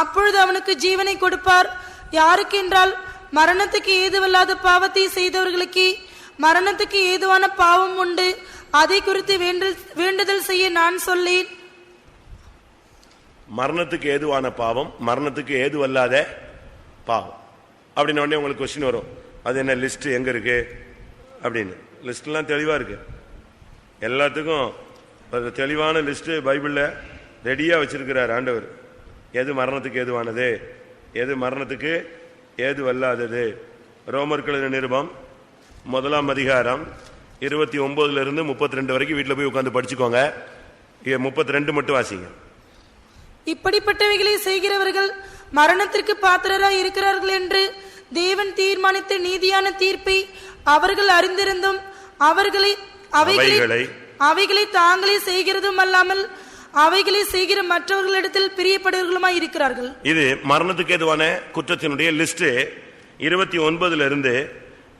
அப்பொழுது அவனுக்கு ஜீவனை கொடுப்பார். யாருக்கென்றால் மரணத்துக்கு ஏதுவல்லாத பாவத்தை செய்தவர்களுக்கு மரணத்துக்கு ஏதுவான பாவம் உண்டு. அதை குறித்து வேண்டுதல் செய்ய நான் சொல்லேன். மரணத்துக்கு ஏதுவான பாவம், மரணத்துக்கு ஏதுவல்லாத பாவம் அப்படின்னு உடனே உங்களுக்கு கொஸ்டின் வரும், அது என்ன லிஸ்ட் எங்க இருக்கு அப்படின்னு. லிஸ்ட் எல்லாம் தெளிவா இருக்கு. எல்லாத்துக்கும் ஒரு தெளிவான லிஸ்ட் பைபிள்ல ரெடியா வச்சிருக்கிறார் ஆண்டவர். எது மரணத்துக்கு ஏதுவானது, எது மரணத்துக்கு ஏதுவல்லாதது. ரோமர்கள் நிருபம் 1ஆம் அதிகாரம் 29 - 32 வரைக்கும் வீட்டில் போய் உட்கார்ந்து படிச்சுக்கோங்க. 32 மட்டும் வாசிங்க. இப்படிப்பட்டவைகளை செய்கிறவர்கள் மரணத்திற்கு பாத்திரராய் இருக்கிறார்கள் என்று தேவன் தீர்மானித்த நீதியான தீர்ப்பை அவர்கள் அறிந்திருந்தும் அவைகளை தாங்களே செய்கிறதும் அல்லாமல் அவைகளை செய்கிற மற்றவர்களிடத்தில் பிரியப்படுவர்களுமாய் இருக்கிறார்கள். இது மரணத்துக்கு ஏதுவான குற்றத்தினுடைய லிஸ்ட் 29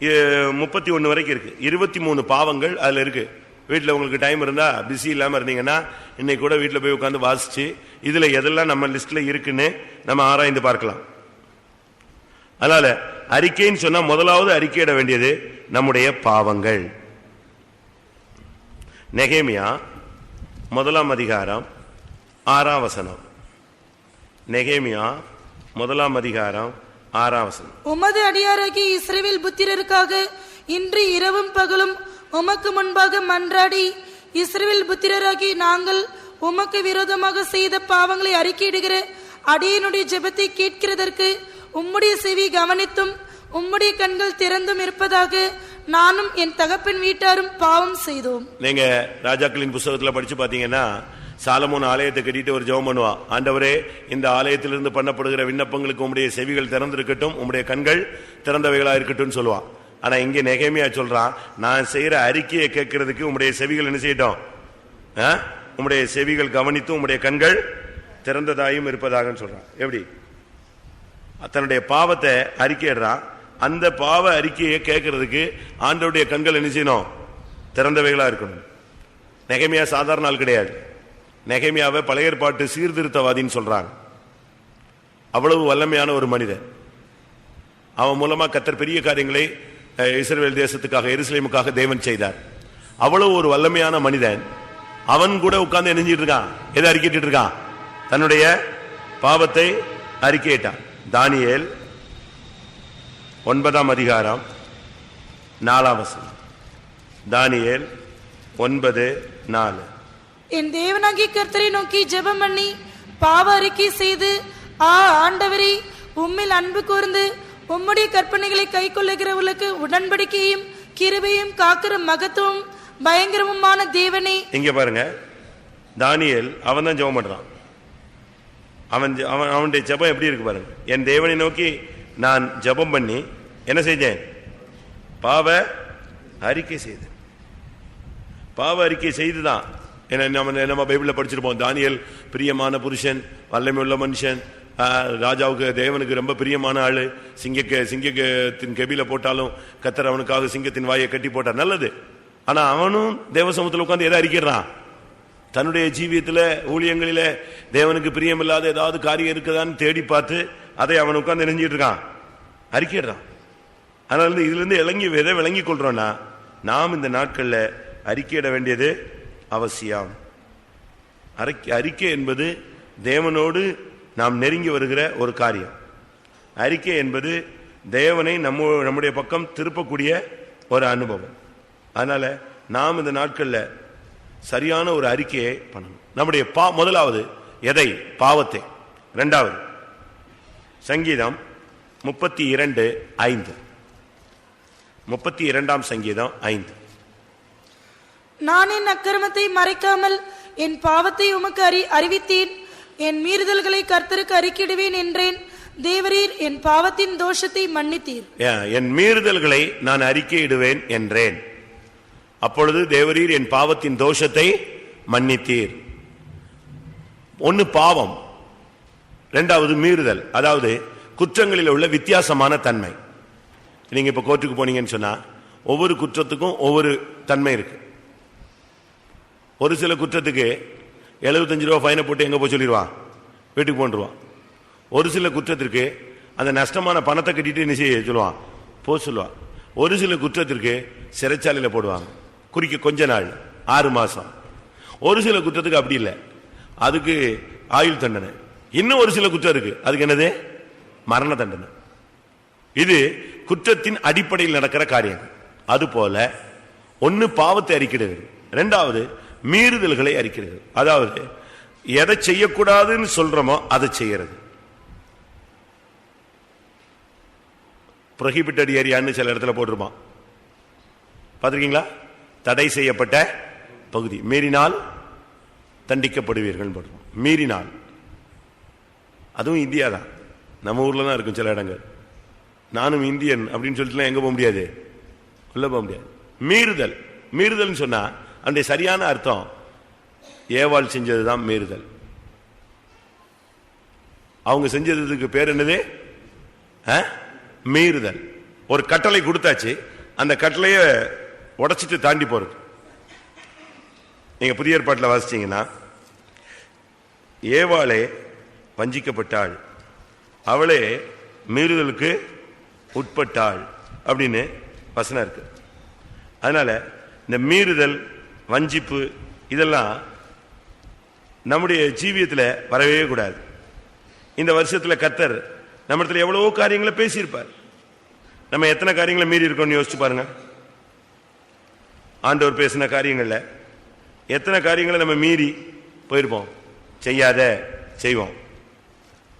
- 31 வரைக்கும் இருக்கு. 23 பாவங்கள் அதுல இருக்கு. வீட்டில் உங்களுக்கு டைம் இருந்தா, பிஸி இல்லாம இருந்தீங்கன்னா இன்னைக்கு கூட வீட்டில் போய் உட்காந்து வாசிச்சு இதுல எதெல்லாம் நம்ம லிஸ்ட்ல இருக்குன்னு நம்ம ஆராய்ந்து பார்க்கலாம். அதனால அறிக்கைன்னு சொன்னா முதலாவது அறிக்கையிட வேண்டியது நம்முடைய பாவங்கள். நெகேமியா 1ஆம் அதிகாரம் 6ஆம் வசனம். நெகேமியா 1ஆம் அதிகாரம் 6ஆம் வசனம். உமது அடியாராகிய இஸ்ரவேல் புத்திரருக்காக இன்று இரவும் பகலும் உமக்கு முன்பாக மன்றாடி இஸ்ரவேல் புத்திரராகி நாங்கள் உமக்கு விரோதமாக செய்த பாவங்களை அறிக்கையிடுகிற அடியனுடைய ஜெபத்தை கேட்கிறதற்கு உம்முடைய செவி கவனித்தும் உம்முடைய கண்கள் திறந்தும் இருப்பதாக நானும் என் தகப்பன் வீட்டாரும் பாவம் செய்தோம். நீங்க ராஜாக்களின் புத்தகத்துல படிச்சு பாத்தீங்கன்னா சாலமோன் ஆலயத்தை கட்டிட்டு ஒரு ஜெபம் பண்ணுவான், ஆண்டவரே இந்த ஆலயத்திலிருந்து பண்ணப்படுகிற விண்ணப்பங்களுக்கு உம்முடைய செவிகள் திறந்திருக்கட்டும், உம்முடைய கண்கள் திறந்தவைகளா இருக்கட்டும் சொல்லுவான். ஆனா இங்க நெகேமியா சொல்றான், நான் செய்யற அறிக்கையை கேட்கறதுக்கு உம்முடைய செவிகள் என்ன செய்யட்டும், உம்முடைய செவிகள் கவனித்தும் உம்முடைய கண்கள் திறந்ததாயும் இருப்பதாக சொல்றான். எப்படி தன்னுடைய பாவத்தை அறிக்கையிடுறான், அந்த பாவ அறிக்கையை கேட்கறதுக்கு ஆண்டவருடைய கண்கள் என்ன செய்யணும், திறந்தவைகளா இருக்கணும். நெகேமியா சாதாரண ஆள் கிடையாது. நெகேமியாவை பழைய ஏற்பாட்டு சீர்திருத்தவாதின்னு சொல்றாங்க. அவ்வளவு வல்லமையான ஒரு மனிதன். அவன் மூலமா கர்த்தர் பெரிய காரியங்களை இஸ்ரவேல் தேசத்துக்காக, எருசலேமுக்காக தேவன் செய்தார். அவ்வளவு ஒரு வல்லமையான மனிதன். அவன் கூட உட்கார்ந்து நெஞ்சிட்டு இருக்கான். எதை அறிக்கையிட்டு இருக்கான், தன்னுடைய பாவத்தை அறிக்கையிட்டான். தானியேல் 9ஆம் அதிகாரம் 4ஆம் வசனம். தானியேல் 9:4. என் தேவனாகிய கர்த்தரை நோக்கி ஜெபம் பண்ணி பாவ அறிக்கை செய்து, ஆண்டவரே உம்மில் அன்பு கூர்ந்து உம்முடைய கற்பனைகளை கை கொள்ளுகிறவர்களுக்கு உடன்படிக்கையும் கிருபையும் காக்கிற மகத்துவம் பயங்கரமுமான தேவனே. இங்க பாருங்க, தானியேல் அவன் தான் ஜெபம் பண்றான். அவனுடைய ஜெபம் எப்படி இருக்கு பாருங்க. என் தேவனை நோக்கி நான் ஜெபம் பண்ணி என்ன செஞ்சேன், பாவ அறிக்கை செய்தேன். பாவ அறிக்கை செய்துதான். நம்ம பைபிள்ல படிச்சிருப்போம், தானியேல் பிரியமான புருஷன், வல்லமை உள்ள மனுஷன், ராஜாவுக்கு தேவனுக்கு ரொம்ப பிரியமான ஆளு. சிங்கத்தின் கெபில போட்டாலும் கர்த்தர் அவனுக்காக சிங்கத்தின் வாயை கட்டி போட்டார். நல்லது. ஆனா அவனும் தேவசமூகத்தில் உட்கார்ந்து எதை அறிக்கிறான், தன்னுடைய ஜீவியத்துல ஊழியங்களில தேவனுக்கு பிரியமில்லாத ஏதாவது காரியம் இருக்குதான்னு தேடி பார்த்து அதை அவன் உட்கார்ந்து நெஞ்சிட்டு இருக்கான், அறிக்கையிடுறான். அதனால இதுல இருந்து எதை விளங்கி கொள்றோம்னா, நாம் இந்த நாட்கள்ல அறிக்கையிட வேண்டியது அவசியம். அறிக்கை என்பது தேவனோடு நாம் நெருங்கி வருகிற ஒரு காரியம். அறிக்கை என்பது தேவனை நம்முடைய பக்கம் திருப்பக்கூடிய ஒரு அனுபவம். அதனால நாம் இந்த நாட்கள்ல சரியான ஒரு அறிக்கையை பண்ணணும். நம்முடைய முதலாவது எதை, பாவத்தை. இரண்டாவது சங்கீதம் 32:5. 32ஆம் சங்கீதம் 5. நான் என் அக்கிரமத்தை மறைக்காமல் என் பாவத்தை உமக்கு அறிவித்தேன், என் மீறுதல்களை கர்த்தருக்கு அறிக்கையிடுவேன் என்றேன். தேவரீர் என் பாவத்தின் தோஷத்தை மன்னித்தீர். என் மீறுதல்களை நான் அறிக்கையிடுவேன் என்றேன், அப்பொழுது தேவரீர் என் பாவத்தின் தோஷத்தை மன்னித்தீர். ஒன்னு பாவம், இரண்டாவது மீறுதல். அதாவது குற்றங்களில் உள்ள வித்தியாசமான தன்மை. நீங்க இப்ப கோர்ட்டுக்கு போனீங்கன்னு சொன்னா ஒவ்வொரு குற்றத்துக்கும் ஒவ்வொரு தன்மை இருக்கு. ஒரு சில குற்றத்துக்கு 75 ரூபா ஃபைனை போட்டு எங்க போய் சொல்லிடுவான், வீட்டுக்கு போன்றுவான். ஒரு சில குற்றத்திற்கு அந்த நஷ்டமான பணத்தை கட்டிட்டு என்ன செய்ய சொல்லுவான், போ சொல்லுவான். ஒரு சில குற்றத்திற்கு சிறைச்சாலையில போடுவாங்க, குறிக்க கொஞ்ச நாள், 6 மாசம். ஒரு சில குற்றத்துக்கு அப்படி இல்லை, அதுக்கு ஆயுள் தண்டனை. இன்னும் ஒரு சில குற்றம் இருக்கு, அதுக்கு என்னது, மரண தண்டனை. இது குற்றத்தின் அடிப்படையில் நடக்கிற காரியம். அதுபோல ஒன்னு பாவத்தை அறிக்கிறது, இரண்டாவது மீறுதல்களை அறிக்கிறது. அதாவது எதை செய்யக்கூடாதுன்னு சொல்றோமோ அதை செய்யறது. ப்ரோஹிபிட்டட் ஏரியான்னு சில இடத்துல போட்டிருப்பான், பாத்திருக்கீங்களா? தடை செய்யப்பட்ட பகுதி, மீறினால் தண்டிக்கப்படுவீர்கள் போட்டிருப்பான். மீறினால், அதுவும் இந்தியா தான், நம்ம ஊர்ல தான் இருக்கும் சில இடங்கள். நானும் இந்தியன் அப்படின்னு சொல்லிட்டு எங்க போக முடியாது, உள்ள போக முடியாது. மீறுதல், மீறுதல் சொன்னா அந்த சரியான அர்த்தம் ஏவாள் செஞ்சதுதான் மீறுதல். அவங்க செஞ்சதுக்கு பேர் என்னது, மீறுதல். ஒரு கட்டளை கொடுத்தாச்சு, அந்த கட்டளைய உடைச்சிட்டு தாண்டி போறது. நீங்க புதிய ஏற்பாட்டில் வாசிச்சீங்கன்னா, ஏவாளே வஞ்சிக்கப்பட்டாள், அவளே மீறுதலுக்கு உட்பட்டாள் அப்படின்னு வசனம் இருக்கு. அதனால இந்த மீறுதல், வஞ்சிப்பு இதெல்லாம் நம்முடைய ஜீவியத்தில் வரவே கூடாது. இந்த வருஷத்தில் கர்த்தர் நம்மிடத்தில் எவ்வளவோ காரியங்களை பேசியிருப்பார். நம்ம எத்தனை காரியங்களை மீறி இருக்கோம்னு யோசிச்சு பாருங்க. ஆண்டவர் பேசின காரியங்கள்ல எத்தனை காரியங்களை நம்ம மீறி போயிருப்போம். செய்யாத செய்வோம்,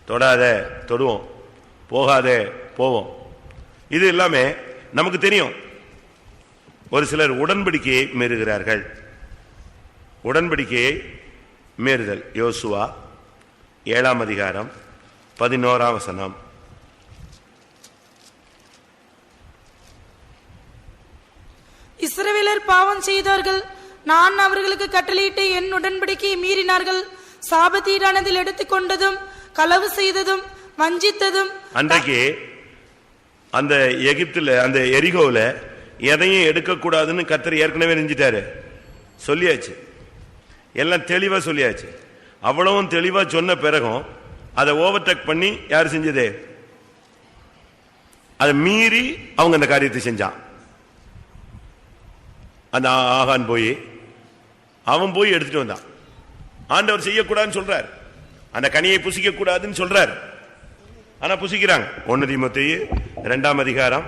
தொடாத தொடுவோம், போகாத போவோம். இது எல்லாமே நமக்கு தெரியும். ஒரு சிலர் உடன்படிக்கையை மீறுகிறார்கள். உடன்படிக்கையை மீறுதல். யோசுவா 7ஆம் அதிகாரம் 11ஆம் வசனம். இஸ்ரவேலர் பாவம் செய்தார்கள், நான் அவர்களுக்கு கட்டளையிட்டு என் உடன்படிக்கையை மீறினார்கள். சாபத்தீடானதில் எடுத்துக்கொண்டதும் களவு செய்ததும் வஞ்சித்ததும். அன்றைக்கு அந்த எகிப்துல அந்த எரிகோல எதையும் எடுக்கக்கூடாதுன்னு கர்த்தர் ஏற்கனவே நெஞ்சிட்டாரு, சொல்லியாச்சு, எல்லாம் தெளிவா சொல்லியாச்சு. அவ்வளவும் தெளிவா சொன்ன பிறகும் அதை ஓவர்டேக் பண்ணி யார் செஞ்சது? அதை மீறி அவங்க அந்த காரியத்தை செஞ்சான். அந்த ஆகான் அவன் போய் எடுத்துட்டு வந்தான். ஆண்டவர் செய்யக்கூடாதுன்னு சொல்றார், அந்த கனியை புசிக்க கூடாதுன்னு சொல்றார். ஆனா புசிக்கிறாங்க. 1 தீமோத்தேயு 2ஆம் அதிகாரம்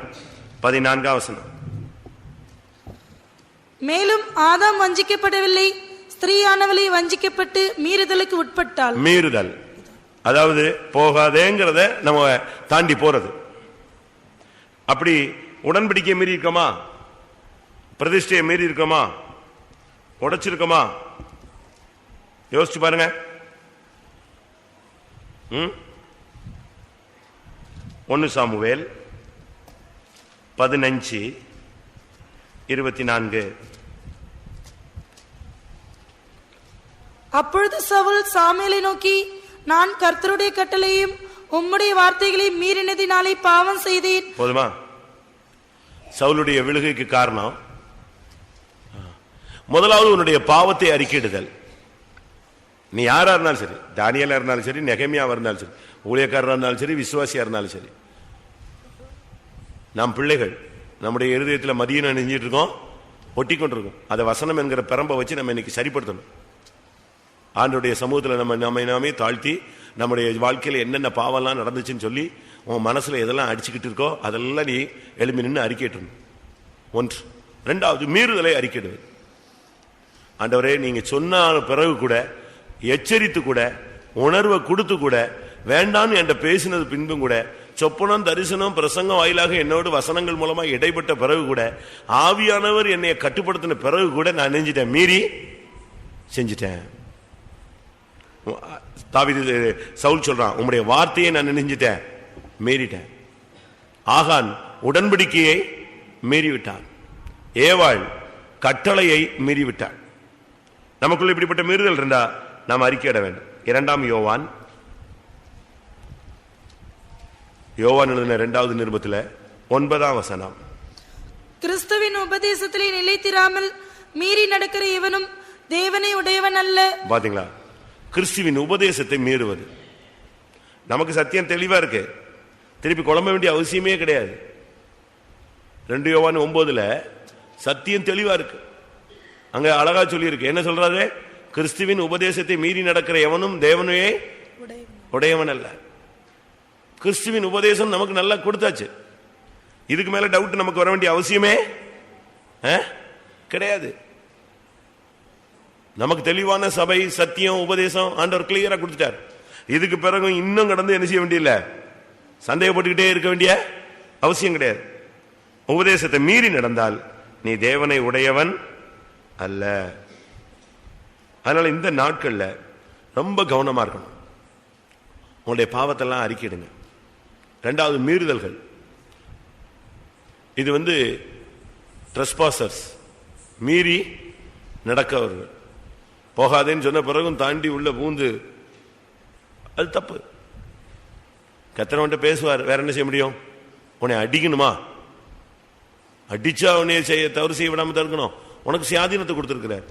14ஆம் வசனம். மேலும் ஆதாம் வஞ்சிக்கப்படவில்லை, ஸ்திரீயானவளை வஞ்சிக்கப்பட்டு மீறுதலுக்கு உட்பட்டாள். மீறுதல் அதாவது போகாதேங்கிறத நம்ம தாண்டி போறது. அப்படி உடன்படிக்கை மீறி இருக்கோமா? பிரதிஷ்டையை மீறி இருக்கோமா? உடைச்சிருக்கோமா? யோசிச்சு பாருங்க. 1 சாமுவேல் 15:24. அப்பொழுது சவுல் சாமுவேலை நோக்கி, நான் கர்த்தருடைய கட்டளையும் உம்முடைய வார்த்தைகளை மீறினதினாலே பாவம் செய்தேன். போதுமா? சவுலுடைய விழுகைக்கு காரணம் முதலாவது உன்னுடைய பாவத்தை அறிக்கையிடுதல். நீ யாரா இருந்தாலும் சரி, தானியேலா இருந்தாலும் சரி, நெகமியாவா இருந்தாலும் சரி, ஊழியக்காரரா இருந்தாலும் சரி, விசுவாசியா இருந்தாலும் சரி, நாம் பிள்ளைகள் நம்முடைய இருதயத்தில் மதியம் நெஞ்சிட்டு இருக்கோம், ஒட்டி கொண்டிருக்கோம். அதை வசனம் என்கிற பெரம்பை வச்சு நம்ம இன்னைக்கு சரிப்படுத்தணும். ஆண்டவருடைய சமூகத்தில் நம்மை நாமே தாழ்த்தி நம்முடைய வாழ்க்கையில் என்னென்ன பாவம்லாம் நடந்துச்சுன்னு சொல்லி உன் மனசுல எதெல்லாம் அடிச்சுக்கிட்டு இருக்கோ அதெல்லாம் நீ எழுப்பி நின்று அறிக்கையிடணும். 1. 2வது மீறுதலை அறிக்கையிடுவது. ஆண்டவரே, நீங்க சொன்ன பிறகு கூட, எச்சரித்து கூட, உணர்வை கொடுத்து கூட, வேண்டான்னு என்கிட்ட பேசினது பின்பும் கூட, சொப்பனம் தரிசனம் பிரசங்கம் வாயிலாக என்னோடு வசனங்கள் மூலமா இடைப்பட்ட பிறகு கூட, ஆவியானவர் என்னை கட்டுப்படுத்தின பிறகு கூட நான் நெஞ்சிட்டேன், மீறி செஞ்சிட்டேன். தாவீது சவுல் சொல்றான், உம்முடைய வார்த்தையை நான் நெஞ்சிட்டேன், மீறிட்டேன். ஆகான் உடன்படிக்கையை மீறிவிட்டான். ஏவாள் கட்டளையை மீறிவிட்டாள். நமக்குள்ள இப்படிப்பட்ட மீறுதல் இருந்தா நாம் அறிக்கையிட வேண்டும். 2ஆம் யோவான் எழுதின 2வது நிருபத்தில் 9ஆம் வசனம். கிறிஸ்துவின் உபதேசத்திலே நிலைத்திராமல் மீறி நடக்கிற இவனும் தேவனை உடையவன் அல்ல. பாத்தீங்களா? கிறிஸ்துவின் உபதேசத்தை மீறுவது. நமக்கு சத்தியம் தெளிவா இருக்கு, திருப்பி குழம்ப வேண்டிய அவசியமே கிடையாது. 2 யோவான் 9 சத்தியம் தெளிவா இருக்கு. அங்க அழகா சொல்லி இருக்கு. என்ன சொல்றாரு? கிறிஸ்துவின் உபதேசத்தை மீறி நடக்கிற எவனும் தேவனையே உடையவன் அல்ல. கிறிஸ்துவின் உபதேசம் நமக்கு நல்லா கொடுத்தாச்சு. இதுக்கு மேல டவுட் நமக்கு வர வேண்டிய அவசியமே கிடையாது. நமக்கு தெளிவான சபை, சத்தியம், உபதேசம் ஆண்டவர் கிளியரா கொடுத்துட்டார். இதுக்கு பிறகு இன்னும் கடந்து என்ன செய்ய வேண்டிய, சந்தேகப்பட்டுக்கிட்டே இருக்க வேண்டிய அவசியம் கிடையாது. உபதேசத்தை மீறி நடந்தால் நீ தேவனை உடையவன் அல்ல. அதனால இந்த நாட்கள்ல ரொம்ப கவனமா இருக்கணும். உங்களுடைய பாவத்தெல்லாம் அறிக்கையிடுங்க. 2வது மீறுதல்கள். இது ட்ரெஸ்பாசர்ஸ், மீறி நடக்கவர்கள். போகாதேன்னு சொன்ன பிறகும் தாண்டி உள்ள பூந்து, அது தப்பு. கர்த்தர் பேசுவார், வேற என்ன செய்ய முடியும்? உன்னை அடிக்கணுமா? அடிச்சா உன்னை தவறு செய்ய விடாம தடுக்கணும். உனக்கு சுயாதீனத்தை கொடுத்திருக்கிறார்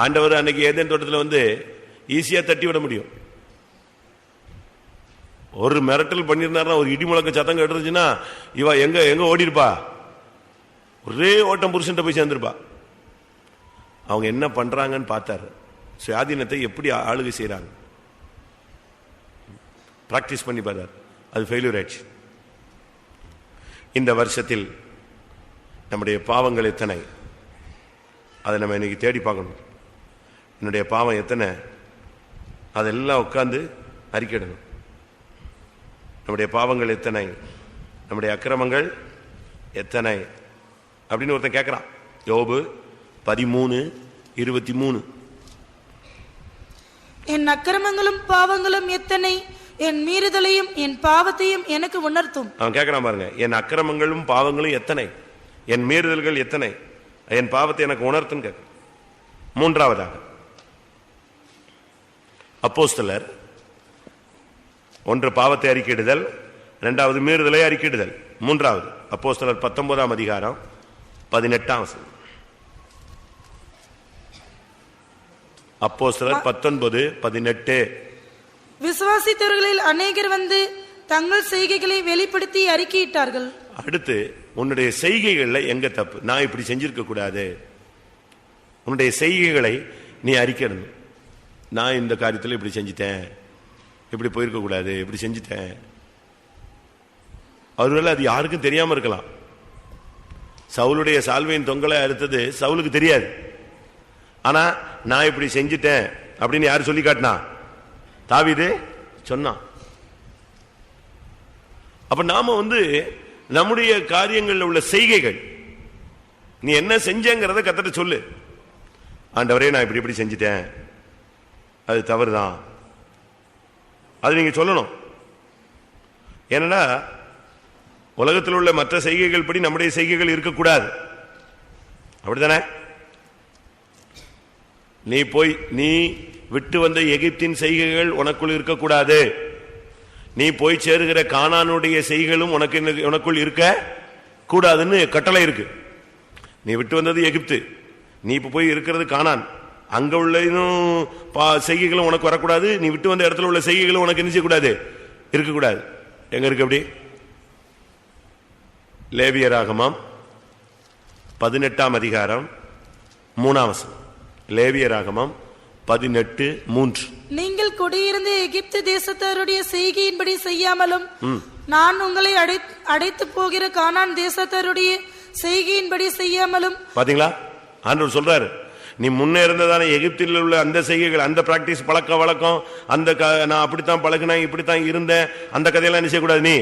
ஆண்டவர். அன்னைக்கு ஏதேன் தோட்டத்தில் ஈஸியா தட்டி விட முடியும். ஒரு மிரட்டல் பண்ணிருந்தாருன்னா, ஒரு இடி முழக்க சத்தம் கேட்டுருச்சுன்னா, இவ எங்க எங்க ஓடிருப்பா, ஒரே ஓட்டம் புருஷன் போய் சேர்ந்திருப்பா. அவங்க என்ன பண்றாங்கன்னு பார்த்தாரு. சுயாதீனத்தை எப்படி ஆளுகை செய்யறாங்க பிராக்டிஸ் பண்ணி பார்த்தார். அது ஃபெயிலியர் ஆயிடுச்சு. இந்த வருஷத்தில் நம்முடைய பாவங்கள் எத்தனை, அதை நம்ம இன்னைக்கு தேடி பார்க்கணும். என்னுடைய பாவம் எத்தனை, அதெல்லாம் உட்கார்ந்து அறிக்கையிடணும். நம்முடைய பாவங்கள் எத்தனை, நம்முடைய அக்கிரமங்கள் எத்தனை அப்படின்னு ஒருத்தன் கேட்கிறான். யோபு 13:23. என் அக்கிரமங்களும் பாவங்களும் எத்தனை, என் மீறுதலையும் என் பாவத்தையும் எனக்கு உணர்த்தும். அவன் கேட்கிறான் பாருங்க, என் அக்கிரமங்களும் பாவங்களும் எத்தனை, என் மீறுதல்கள் எத்தனை, என் பாவத்தை எனக்கு உணர்த்துன்னு கேட்க. மூன்றாவதாக அப்போஸ்தலர், ஒன்று பாவத்தை அறிக்கையிடுதல், இரண்டாவது மீறுதலை அறிக்கையிடுதல், மூன்றாவது அப்போஸ்தலர் 19ஆம் அதிகாரம் 18ஆம் வசனம். அப்போஸ்தலர் 19:18. விசுவாசித்தவர்களில் அநேகர் வந்து தங்கள் செய்கைகளை வெளிப்படுத்தி அறிக்கையிட்டார்கள். அடுத்து, உன்னுடைய செய்கைகள்ல எங்க தப்பு, நான் இப்படி செஞ்சிருக்க கூடாது, உன்னுடைய செய்கைகளை நீ அறிக்கணும். நான் இந்த காரியத்தில் இப்படி செஞ்சிட்டேன், இப்படி போயிருக்க கூடாது, இப்படி செஞ்சிட்டேன். ஒருவேளை அது யாருக்கும் தெரியாம இருக்கலாம். சவுலுடைய சால்வையின் தொங்கலை அறுத்தது சவுலுக்கு தெரியாது. ஆனா நான் இப்படி செஞ்சிட்டேன் அப்படின்னு யாரு சொல்லி காட்டினா? தாவீது சொன்னான். அப்ப நாம நம்முடைய காரியங்கள்ல உள்ள செய்கைகள், நீ என்ன செஞ்சங்கிறத கர்த்தர்ட்ட சொல்லு. ஆண்டவரே, நான் இப்படி இப்படி செஞ்சிட்டேன், அது தவறுதான், அது நீங்க சொல்லணும். ஏன்னா உலகத்தில் உள்ள மற்ற செய்கைகள் படி நம்முடைய செய்கைகள் இருக்கக்கூடாது. அப்படித்தானே? நீ விட்டு வந்த எகிப்தின் செய்கைகள் உனக்குள் இருக்கக்கூடாது. நீ போய் சேருகிற கானானுடைய செய்கைகளும் உனக்குள் இருக்க கூடாதுன்னு கட்டளை இருக்கு. நீ விட்டு வந்தது எகிப்து, நீ இப்ப போய் இருக்கிறது கானான். அங்க உள்ள செய்கைகளும் உனக்கு வரக்கூடாது. நீ விட்டு வந்த இடத்துல உள்ள செய்கைகளும் உனக்கு என்ன செய்யக்கூடாது, இருக்கக்கூடாது. எங்க இருக்கு அப்படி? லேவியராகமம் 18ஆம் அதிகாரம் 3ஆம் வசனம். லேவியராகமம் 18:3. நீங்கள் குடியிருந்த எகிப்து தேசத்தாருடைய செய்கையின்படி செய்யாமலும், நான் உங்களை அடைத்து போகிற கானான் தேசத்தாருடைய செய்கையின்படி செய்யாமலும். பாத்தீங்களா, ஆண்டவர் சொல்றாரு, நீ முன்னே இருந்ததான எகிப்தில் உள்ள அந்த செய்கைகள், அந்த பிராக்டிஸ், பழக்க வழக்கம், நான் அப்படித்தான் பழகினேன், இப்படித்தான் இருந்தேன், அந்த கதையெல்லாம் என்ன செய்யக்கூடாது, நீ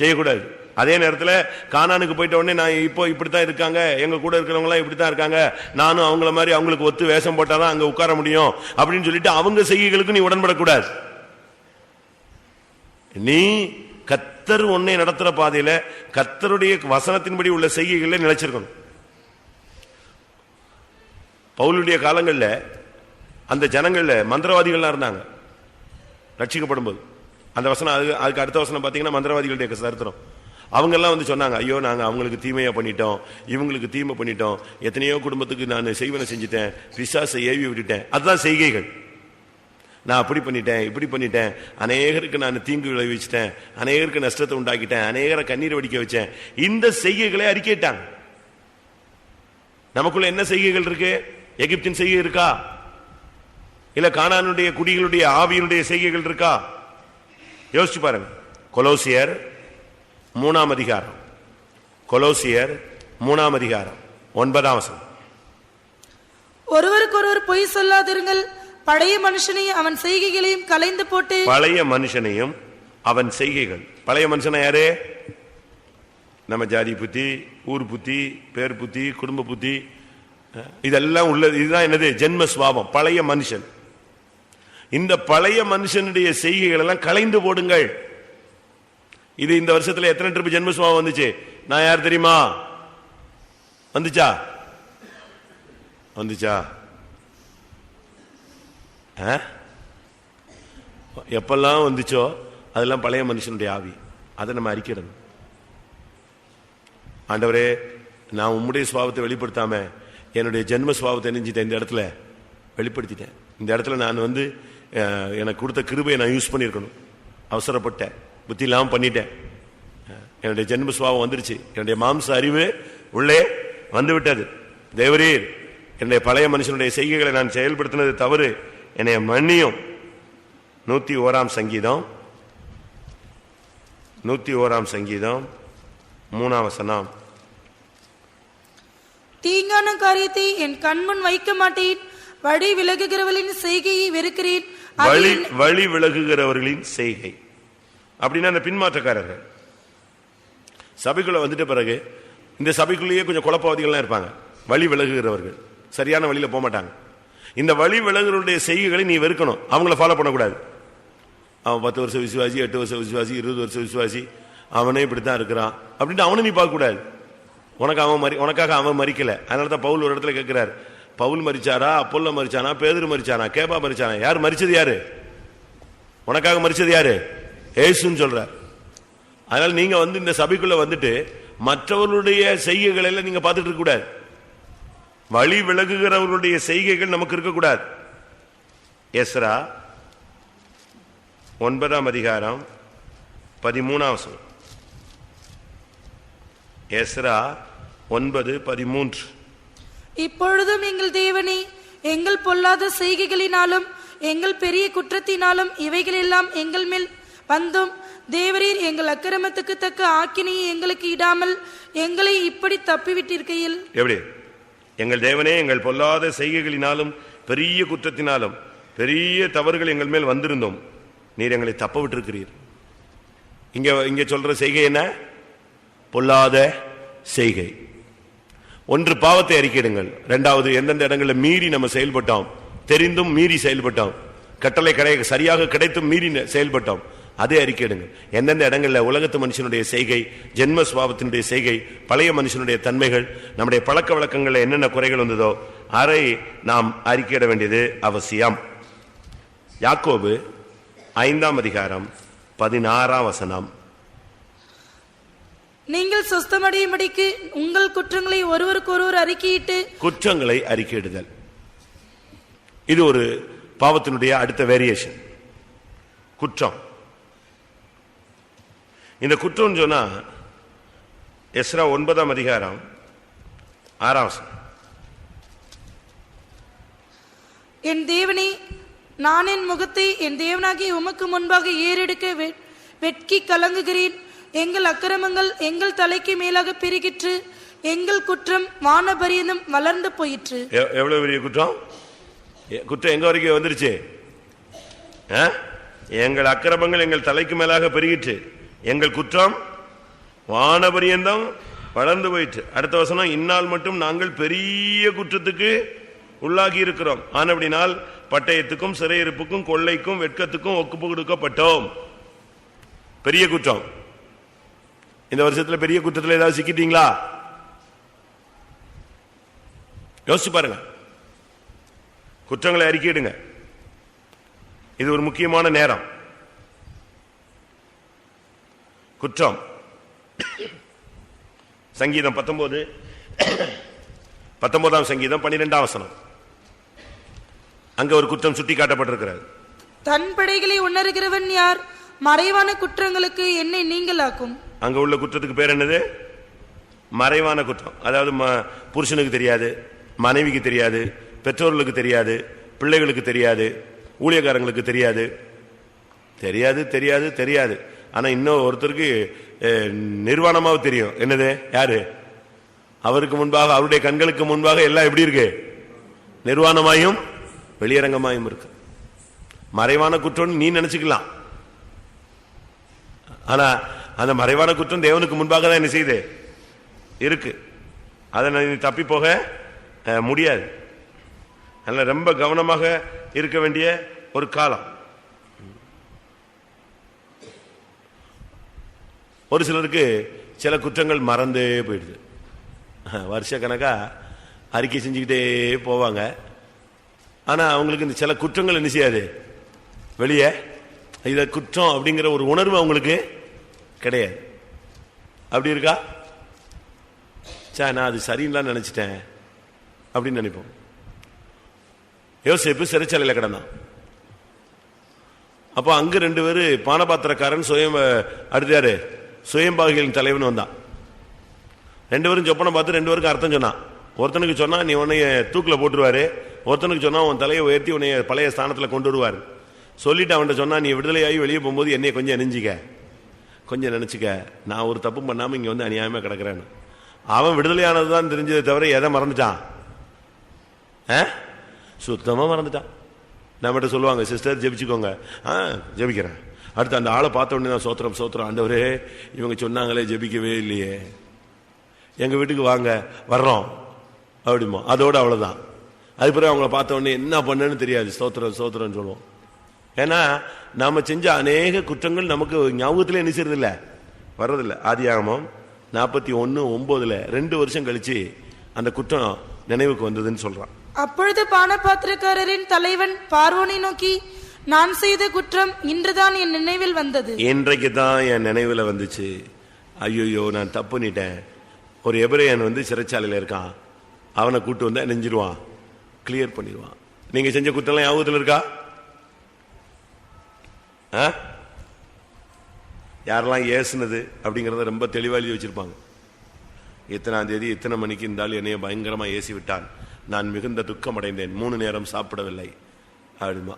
செய்யக்கூடாது. அதே நேரத்தில் கானானுக்கு போயிட்ட உடனே நான் இப்போ இப்படித்தான் இருக்காங்க, எங்க கூட இருக்கிறவங்க எல்லாம் இப்படித்தான் இருக்காங்க, நானும் அவங்கள மாதிரி அவங்களுக்கு ஒத்து வேஷம் போட்டாதான் அங்க உட்கார முடியும் அப்படின்னு சொல்லிட்டு அவங்க செய்கைகளுக்கு நீ உடன்படக்கூடாது. நீ கர்த்தர் உன்னை நடத்துற பாதையில கர்த்தருடைய வசனத்தின்படி உள்ள செய்கைகளை நிலைச்சிருக்கணும். பவுலுடைய காலங்கள்ல அந்த ஜனங்கள்ல மந்திரவாதிகள்லாம் இருந்தாங்க ரட்சிக்கப்படும் போது. அந்த வசனம், அதுக்கு அடுத்த வசனம் பாத்தீங்கன்னா மந்திரவாதிகளுடைய சரித்திரம். அவங்க எல்லாம் சொன்னாங்க, ஐயோ நாங்க அவங்களுக்கு தீமையா பண்ணிட்டோம், இவங்களுக்கு தீமை பண்ணிட்டோம், எத்தனையோ குடும்பத்துக்கு நான் செய்வனை செஞ்சுட்டேன், பிசாசை ஏவி விட்டுட்டேன். அதுதான் செய்கைகள். நான் அப்படி பண்ணிட்டேன், இப்படி பண்ணிட்டேன், அநேகருக்கு நான் தீங்கு விளைவிச்சிட்டேன், அநேகருக்கு நஷ்டத்தை உண்டாக்கிட்டேன், அநேகரை கண்ணீர் வடிக்க வச்சேன். இந்த செய்கைகளை அறிக்கையிட்டாங்க. நமக்குள்ள என்ன செய்கைகள் இருக்கு? எகிப்தின் செய்கை இருக்கா? இல்ல கானானுடைய குடிகளுடைய ஆவியினுடைய செய்கைகள் இருக்கா? யோசிச்சு பாருங்க. கொலோசியர் 3ஆம் அதிகாரம், கொலோசியர் 3ஆம் அதிகாரம் 9ஆம் வசனம். ஒருவருக்கொருவர் பொய் சொல்லாதிருங்கள், பழைய மனுஷனையும் அவன் செய்கைகளையும் கலைந்து போட்டு. பழைய மனுஷனையும் அவன் செய்கைகள். பழைய மனுஷனை யாரு? நம்ம ஜாதி புத்தி, ஊர் புத்தி, பேர் புத்தி, குடும்ப புத்தி, இதெல்லாம் உள்ளது. இதுதான் என்னது? ஜென்ம சுபாவம், பழைய மனுஷன். இந்த பழைய மனுஷனுடைய செய்கைகள் எல்லாம் கலைந்து போடுங்கள். இது இந்த வருஷத்துல எத்தனை ட்ரிப் ஜென்ம சுபாவம் வந்துச்சு? நான் யார் தெரியுமா? வந்துச்சா? எப்பெல்லாம் வந்துச்சோ அதெல்லாம் பழைய மனுஷனுடைய ஆவி. அதை நம்ம அறிக்கிடணும். ஆண்டவரே, நான் உம்முடைய சுபாவத்தை வெளிப்படுத்தாம என்னுடைய ஜென்ம சுபாவத்தை நெஞ்சிட்டேன், இந்த இடத்துல வெளிப்படுத்திட்டேன். இந்த இடத்துல நான் எனக்கு கொடுத்த கிருபையை நான் யூஸ் பண்ணியிருக்கணும். அவசரப்பட்டேன், புத்தி இல்லாமல் பண்ணிட்டேன். என்னுடைய ஜென்ம சுபாவம் வந்துருச்சு, என்னுடைய மாம்ச அறிவு உள்ளே வந்து விட்டது. தேவரீர், என்னுடைய பழைய மனுஷனுடைய செய்கைகளை நான் செயல்படுத்தினது தவறு, என்னை மன்னியும். 101ஆம் சங்கீதம் 101ஆம் சங்கீதம் 3ஆம் வசனம். தீங்கான காரியத்தை என் கண்முன் வைக்க மாட்டேன், வழி விலகுகிறவர்களின் செய்கையை வெறுக்கிறேன். வழி விலகுகிறவர்களின் செய்கை அப்படின்னா அந்த பின்மாற்றக்காரர்கள். சபைக்குள்ள வந்துட்ட பிறகு இந்த சபைக்குள்ளேயே கொஞ்சம் குழப்பவாதிகள்லாம் இருப்பாங்க. வழி விலகுகிறவர்கள் சரியான வழியில போக மாட்டாங்க. இந்த வழி விலகுகளுடைய செய்கைகளை நீ வெறுக்கணும், அவங்கள ஃபாலோ பண்ணக்கூடாது. அவன் 10 வருஷம் விசுவாசி, 8 வருஷம் விசுவாசி, 20 வருஷம் விசுவாசி, அவனே இப்படித்தான் இருக்கிறான் அப்படின்ட்டு அவனை நீ பார்க்க கூடாது. உனக்காக அவன் மரிக்கல. அதனாலதான் பவுல் ஒரு இடத்துல கேட்கிறார், பவுல் மரிச்சாரா, அப்போல்லோ மரிச்சானா, பேதுரு மரிச்சானா, கேபா மரிச்சானா? யார் மரிச்சது? யாரு உனக்காக மரிச்சது? யாரு? ஏசுன்னு சொல்றார். அதனால நீங்க இந்த சபைக்குள்ள வந்துட்டு மற்றவர்களுடைய செய்கைகள் எல்லாம் நீங்க பார்த்துட்டு இருக்க கூடாது. வழி விலகுகிறவர்களுடைய செய்கைகள் நமக்கு இருக்கக்கூடாது. எஸ்ரா 9ஆம் அதிகாரம் 13ஆம் வசனம். எஸ்ரா 9:13. இப்பொழுதும் எங்கள் தேவனே, எங்கள் பொல்லாத செய்கைகளினாலும் எங்கள் பெரிய குற்றத்தினாலும் இவைகள் எல்லாம் எங்கள் மேல் வந்தும் தேவரீர் எங்கள் அக்கிரமத்துக்கு தக்க ஆக்கினையை எங்களுக்கு இடாமல் எங்களை இப்படி தப்பிவிட்டிருக்கையில். எப்படி? எங்கள் தேவனே, எங்கள் பொல்லாத செய்கைகளினாலும் பெரிய குற்றத்தினாலும் பெரிய தவறுகள் எங்கள் மேல் வந்திருந்தோம், நீர் எங்களை தப்ப விட்டிருக்கிறீர். இங்க சொல்ற செய்கை என்ன? பொல்லாத செய்கை. ஒன்று, பாவத்தை அறிக்கையிடுங்கள். இரண்டாவது, எந்தெந்த இடங்களில் மீறி நம்ம செயல்பட்டோம், தெரிந்தும் மீறி செயல்பட்டோம், கட்டளை சரியாக கிடைத்தும் மீறி செயல்பட்டோம், அதே அறிக்கையிடுங்கள். எந்தெந்த இடங்களில் உலகத்து மனுஷனுடைய செய்கை, ஜென்ம சுபாவத்தினுடைய செய்கை, பழைய மனுஷனுடைய தன்மைகள், நம்முடைய பழக்க வழக்கங்களில் என்னென்ன குறைகள் வந்ததோ அதை நாம் அறிக்கையிட வேண்டியது அவசியம். யாக்கோபு 5ஆம் அதிகாரம் 16ஆம் வசனம். நீங்கள் சொஸ்தமடையும்படிக்கு உங்கள் குற்றங்களை ஒருவருக்கொருவர் அறிக்கையிட்டு. குற்றங்களை அறிக்கையிடுதல், இது ஒரு பாவத்தினுடைய அடுத்த வேரியேஷன். குற்றம். இந்த குற்றம் சொன்னா எஸ்ரா 9ஆம் அதிகாரம் 6ஆம் வசனம். என் தேவனே, நான் என் முகத்தை என் தேவனாகிய உமக்கு முன்பாக ஏறெடுக்க வெட்கி கலங்குகிறேன். எங்கள் அக்கிரமங்கள் எங்கள் தலைக்கு மேலாக பெருகிற்று, எங்கள் குற்றம் வானபரியந்தம் வளர்ந்து போயிற்று. எவ்வளவு பெரிய குற்றம்! குற்றம் எங்க வரைக்கும் வந்துருச்சு? எங்கள் அக்கிரமங்கள் எங்கள் தலைக்கு மேலாக பெருகிற்று, எங்கள் குற்றம் வானபரியந்தம் வளர்ந்து போயிற்று. அடுத்த வசனம், இந்நாள் மட்டும் நாங்கள் பெரிய குற்றத்துக்கு உள்ளாகி இருக்கிறோம், ஆனபடினால் பட்டயத்துக்கும் சிறையிருப்புக்கும் கொள்ளைக்கும் வெட்கத்துக்கும் ஒப்பு கொடுக்கப்பட்டோம். பெரிய குற்றம். இந்த வருஷத்துல பெரிய குற்றத்துல ஏதாவது சிக்கிட்டீங்களா? யோசிச்சு பாருங்க. குற்றங்களை அறிக்கையிடுங்க. இது ஒரு முக்கியமான நேரம். குற்றம். சங்கீதம் 19ஆம் சங்கீதம் 12ஆம் வசனம். அங்க ஒரு குற்றம் சுட்டி காட்டப்பட்டிருக்கிறது. தன் படைகளை உணர்கிறவன் யார்? மறைவான குற்றங்களுக்கு என்னை நீங்களாக்கும். அங்க உள்ள குற்றத்துக்கு பேர் என்னது? மறைவான குற்றம். அதாவது புருஷனுக்கு தெரியாது, மனைவிக்கு தெரியாது, பெற்றோர்களுக்கு தெரியாது, பிள்ளைகளுக்கு தெரியாது, ஊழியக்காரங்களுக்கு தெரியாது. தெரியாது தெரியாது தெரியாது. ஆனா இன்னும் ஒருத்தருக்கு நிர்வாணமாக தெரியும். என்னது? யாரு? அவருக்கு முன்பாக, அவருடைய கண்களுக்கு முன்பாக எல்லாம் எப்படி இருக்கு? நிர்வாணமாயும் வெளியரங்கமாயும் இருக்கு. மறைவான குற்றம் நீ நினைச்சுக்கலாம். ஆனா அந்த மறைவான குற்றம் தேவனுக்கு முன்பாக தான் என்ன செய்யுது? இருக்கு. அதை நீ தப்பி போக முடியாது. அதனால ரொம்ப கவனமாக இருக்க வேண்டிய ஒரு காலம். ஒரு சிலருக்கு சில குற்றங்கள் மறந்தே போயிடுது. வருஷ கணக்கா அறிக்கை செஞ்சுக்கிட்டே போவாங்க. ஆனா அவங்களுக்கு இந்த சில குற்றங்கள் என்ன செய்யாது? வெளியே இத குற்றம் அப்படிங்கிற ஒரு உணர்வு அவங்களுக்கு கிடையாது. அப்படி இருக்கா? நான் அது சரின்னு நினைச்சிட்டேன் அப்படின்னு நினைப்போம். யோசேப்பு சிறைச்சாலையில் கிடந்தான். அப்போ அங்க 2 பேரு பானபாத்திரக்காரன் அடுத்தாரு சுயம்பாகிகளின் தலைவன் வந்தான். 2 பேரும் சொப்பனம் பார்த்து 2 பேருக்கும் அர்த்தம் சொன்னான். ஒருத்தனுக்கு சொன்னா நீ உன்னைய தூக்கில போட்டுருவாரு, ஒருத்தனுக்கு சொன்னா உன் தலையை உயர்த்தி உன்னைய பழைய ஸ்தானத்துல கொண்டு வருவாரு. சொல்லிட்டு அவன்கிட்ட சொன்னா, நீ விடுதலையாகி வெளியே போகும்போது என்னைய கொஞ்சம் கொஞ்சம் நினைச்சுக்க, நான் ஒரு தப்பு பண்ணாம இங்க வந்து அநியாயமா கிடக்குறேன்னு. அவன் விடுதலையானதுதான் தெரிஞ்சதை தவிர எதை மறந்துட்டான்? சுத்தமா மறந்துட்டான். நம்மகிட்ட சொல்லுவாங்க, சிஸ்டர் ஜெபிச்சுக்கோங்க. ஜெபிக்கிறேன். அடுத்து அந்த ஆளை பார்த்த உடனே தான் சோத்திரம் சோத்திரம், ஆண்டவரே இவங்க சொன்னாங்களே ஜெபிக்கவே இல்லையே, எங்க வீட்டுக்கு வாங்க, வர்றோம் அப்படிமோ. அதோட அவ்வளவுதான். அது பிறகு அவங்கள பார்த்த உடனே என்ன பண்ணன்னு தெரியாது, ஸ்தோத்திரம் ஸ்தோத்திரம் சொல்லுவோம். ஏன்னா நாம செஞ்ச அநேக குற்றங்கள் நமக்கு ஞாபகத்திலே என்ன செய்யறது இல்ல, வர்றதில்லை. ஆதியாகமம் 41:9 2 வருஷம் கழிச்சு அந்த குற்றம் நினைவுக்கு வந்ததுன்னு சொல்றான். அப்பொழுது பானபாத்திரக்காரரின் தலைவன் பார்வோனை நோக்கி, நான் செய்த குற்றம் இன்றுதான் என் நினைவில் வந்தது. இன்றைக்கு தான் என் நினைவில் வந்துச்சு. ஐயோ நான் தப்பு பண்ணிட்டேன். ஒரு எபிரேயன் சிறைச்சாலையில் இருக்கான், அவனை கூட்டு வந்தா நெஞ்சிருவான், கிளியர் பண்ணிடுவான். நீங்க செஞ்ச குற்றம் ஞாபகத்தில் இருக்கா? யாரெல்லாம் ஏசுனது அப்படிங்கறத ரொம்ப தெளிவா எழுதி வச்சிருப்பாங்க. இத்தனாம் தேதி இத்தனை மணிக்கு இருந்தாலும் என்னைய பயங்கரமா ஏசி விட்டான், நான் மிகுந்த துக்கம் அடைந்தேன், 3 நேரம் சாப்பிடவில்லை அப்படிமா.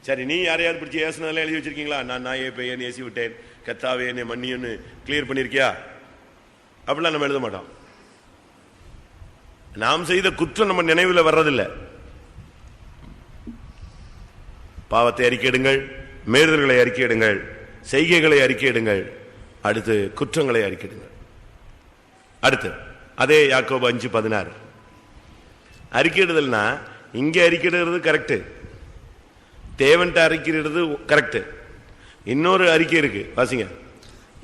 சரி, நீ யாரையாவது பிடிச்சி ஏசுனதெல்லாம் எழுதி வச்சிருக்கீங்களா? நான் நாயே பையன் ஏசி விட்டேன், கத்தாவே என்னை மன்னின்னு கிளியர் பண்ணிருக்கியா? அப்படிலாம் நம்ம எழுத மாட்டோம். நாம் செய்த குற்றம் நம்ம நினைவில் வர்றதில்லை. பாவத்தை அறிக்கையிடுங்கள், மீறுதல்களை அறிக்கையிடுங்கள், செய்கைகளை அறிக்கையிடுங்கள், அடுத்து குற்றங்களை அறிக்கையிடுங்கள். அடுத்து அதே யாக்கோபு 5:16 அறிக்கையிடுதல்னா இங்க அறிக்கையிடுறது கரெக்ட், தேவன்ட்ட அறிக்கையிடுறது கரெக்ட். இன்னொரு அறிக்கை இருக்கு, வாசிங்க.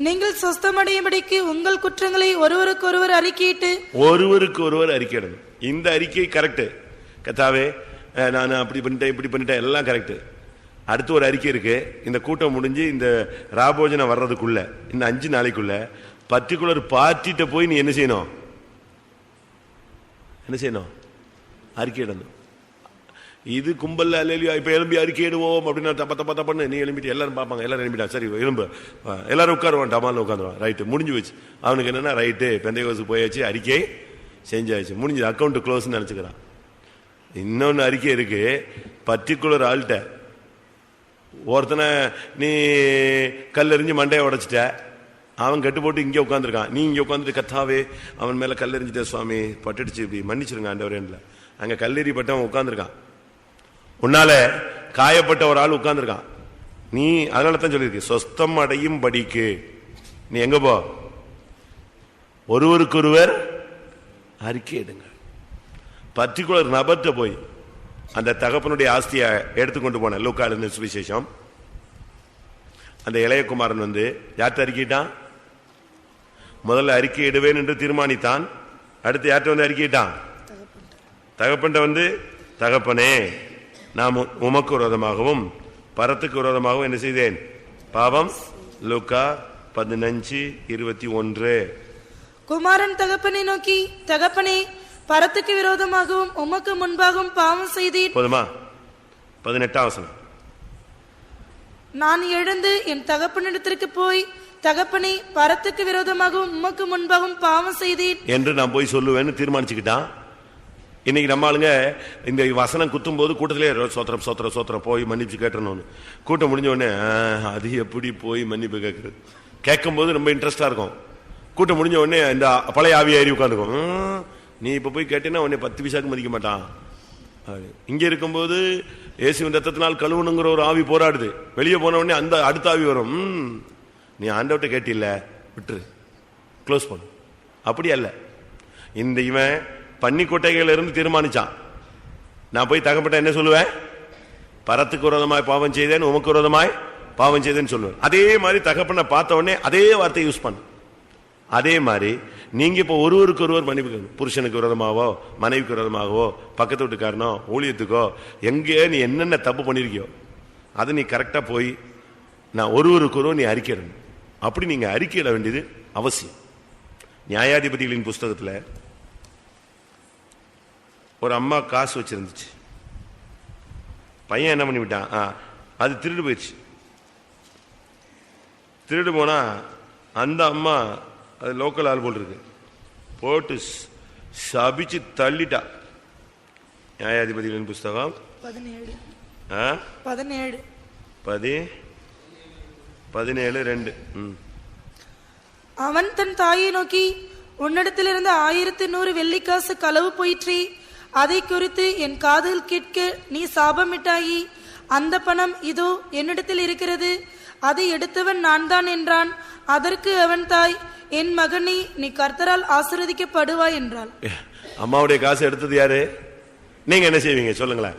நீங்கள் சொஸ்தமடையும்படிக்கு உங்கள் குற்றங்களை ஒருவருக்கு ஒருவர் அறிக்கையிட்டு ஒருவருக்கு ஒருவர் அறிக்கையிடணும். இந்த அறிக்கை கரெக்ட், கத்தாவே நான் அப்படி பண்ணிட்டேன் இப்படி பண்ணிட்டேன் எல்லாம் கரெக்ட். அடுத்து ஒரு அறிக்கை இருக்கு, இந்த கூட்டம் முடிஞ்சு இந்த ராபோஜனம் வர்றதுக்குள்ள இந்த 5 நாளைக்குள்ள பர்டிகுலர் பார்ட்டிட்ட போய் நீ என்ன செய்யணும், என்ன செய்யணும், அறிக்கையிடணும். இது கும்பல்ல இல்லையா, இப்ப எலும்பி அறிக்கையிடுவோம் அப்படின்னா தப்ப தப்பன்னு நீ எழும்பிட்டு எல்லாரும் பார்ப்பாங்க, எல்லாரும் எழும்பிட்டா சரி எலும்பு எல்லாரும் உட்காருவான், டமால் உட்காந்துருவான், ரைட்டு முடிஞ்சு வச்சு. அவனுக்கு என்னன்னா ரைட்டு பெந்தைகோசுக்கு போயாச்சு, அறிக்கை செஞ்சாச்சு, முடிஞ்சு அக்கௌண்ட் க்ளோஸ்ன்னு நினைச்சுக்கிறான். இன்னொன்னு அறிக்கை இருக்கு, பர்டிகுலர் ஆள்கிட்ட ஒருத்தனை நீ கல்லெறிஞ்சு மண்டையை உடைச்சிட்ட, அவன் கட்டு போட்டு இங்கே உட்காந்துருக்கான், நீ இங்கே உட்காந்துட்டு கத்தாவே அவன் மேல கல்லெறிஞ்சிட்ட சுவாமி பட்டுடுச்சு இப்படி மன்னிச்சிருங்க ஆண்டவரேன்ல. அங்க கல்லெறி பட்டவன் உட்காந்துருக்கான், உன்னால காயப்பட்ட ஒரு ஆள் உட்கார்ந்துருக்கான். நீ அதனால தான் சொல்லியிருக்கு சொஸ்தம் அடையும் படிக்கு நீ எங்க போ, ஒருவருக்கொருவர் அறிக்கை எடுங்க. பர்டிகுலர் நபர்கிட்ட போய் அந்த தகப்பனுடைய ஆஸ்தியை எடுத்துக்கொண்டு போன லூக்கா எழுதின சுவிசேஷம். அந்த இளையகுமாரன் யார்கிட்ட அறிக்கையிட்டான்? முதல்ல அறிக்கை இடுவேன் என்று தீர்மானித்தான். அடுத்து யார்கிட்ட அறிக்கையிட்டான்? தகப்பன்ட்ட தகப்பனே நாம் உமக்கு விரோதமாகவும் பரத்துக்கு விரோதமாகவும் என்ன செய்தேன், பாவம். லூக்கா 15:21. குமாரன் தகப்பனை நோக்கி, தகப்பனே பரத்துக்கு விரோதமாகவும் உமக்கு முன்பாகவும் பாவம் செய்தேன். போதுமா? 18ஆம் வசனம். நான் எழுந்து என் தகப்பனிடத்திற்கு போய், தகப்பனே பரத்துக்கு விரோதமாகவும் உமக்கு முன்பாகவும் பாவம் செய்தேன் என்று நான் போய் சொல்லுவேன்னு தீர்மானிச்சுக்கிட்டான். இன்னைக்கு நம்ம ஆளுங்க இந்த வசனம் குத்தும் போது கூட்டத்திலே சோத்திரம் சோத்திரம் சோத்திரம் போய் மன்னிப்பு கேட்டணும்னு, கூட்டம் முடிஞ்ச உடனே அது எப்படி போய் மன்னிப்பு கேட்கறது, கேட்கும் போது ரொம்ப இன்ட்ரெஸ்டா இருக்கும். கூட்டம் முடிஞ்ச உடனே இந்த பழைய ஆவி ஏறி உட்காந்துக்கும், நீ இப்ப போய் கேட்டீங்கன்னா உடனே 10 பைசாக்கு மதிக்க மாட்டான். இங்க இருக்கும்போது இயேசுவின் ரத்தத்தினால் கழுவணுங்கிற ஒரு ஆவி போராடுது, வெளியே போன உடனே அந்த அடுத்த ஆவி வரும், நீ ஆண்டவர்ட்ட கேட்டில்ல விட்டுரு, க்ளோஸ் பண்ணு. அப்படி அல்ல, இந்த இவன் பன்னிக்கொட்டைகள் இருந்து தீர்மானிச்சான், நான் போய் தகப்பட்ட என்ன சொல்லுவேன், பரத்துக்கு விரோதமாய் பாவம் செய்தேன் உமக்கு விரோதமாய் பாவம் செய்தேன்னு சொல்லுவேன். அதே மாதிரி தகப்பனை பார்த்த உடனே அதே வார்த்தையை யூஸ் பண்ணு. அதே மாதிரி நீங்க இப்ப ஒருவருக்கு ஒருவர் மன்னிப்பு, புருஷனுக்கு விரோதமாகவோ மனைவிக்கு விரோதமாகவோ பக்கத்து வீட்டுக்காரனோ ஊழியத்துக்கோ எங்கே நீ என்னென்ன தப்பு பண்ணிருக்கியோ அதை நீ கரெக்டா போய் நான் ஒருவருக்கு ஒருவர் நீ அறிக்கையிடணும். அப்படி நீங்க அறிக்கையிட வேண்டியது அவசியம். நியாயாதிபதிகளின் புஸ்தகத்துல ஒரு அம்மா காசு வச்சிருந்துச்சு, பையன் என்ன பண்ணி விட்டான், அது திருடு போயிடுச்சு. திருடு போனா அந்த அம்மா, அது லோக்கல் ஆள் போல் இருக்கு, போட்டு சபிச்சு தள்ளிட்டா. நியாயாதிபதிகளின் புஸ்தகம் 17:2. அவன் தன் தாயை நோக்கி, உன்னிடத்திலிருந்து 1100 வெள்ளிக்காசு களவு போயிற்றே, அதை குறித்து என் காதில் கேட்க நீ சாபமிட்டாயி, அந்த பணம் இதோ என்னிடத்தில் இருக்கிறது, அதை எடுத்தவன் நான் தான் என்றான். அதற்கு அவன் தாய், என் மகனே நீ கர்த்தரால் ஆசீர்வதிக்கப்படுவாய் என்றாள். அம்மாவுடைய காசு எடுத்தது யாரு? நீங்க என்ன செய்வீங்க சொல்லுங்களேன்?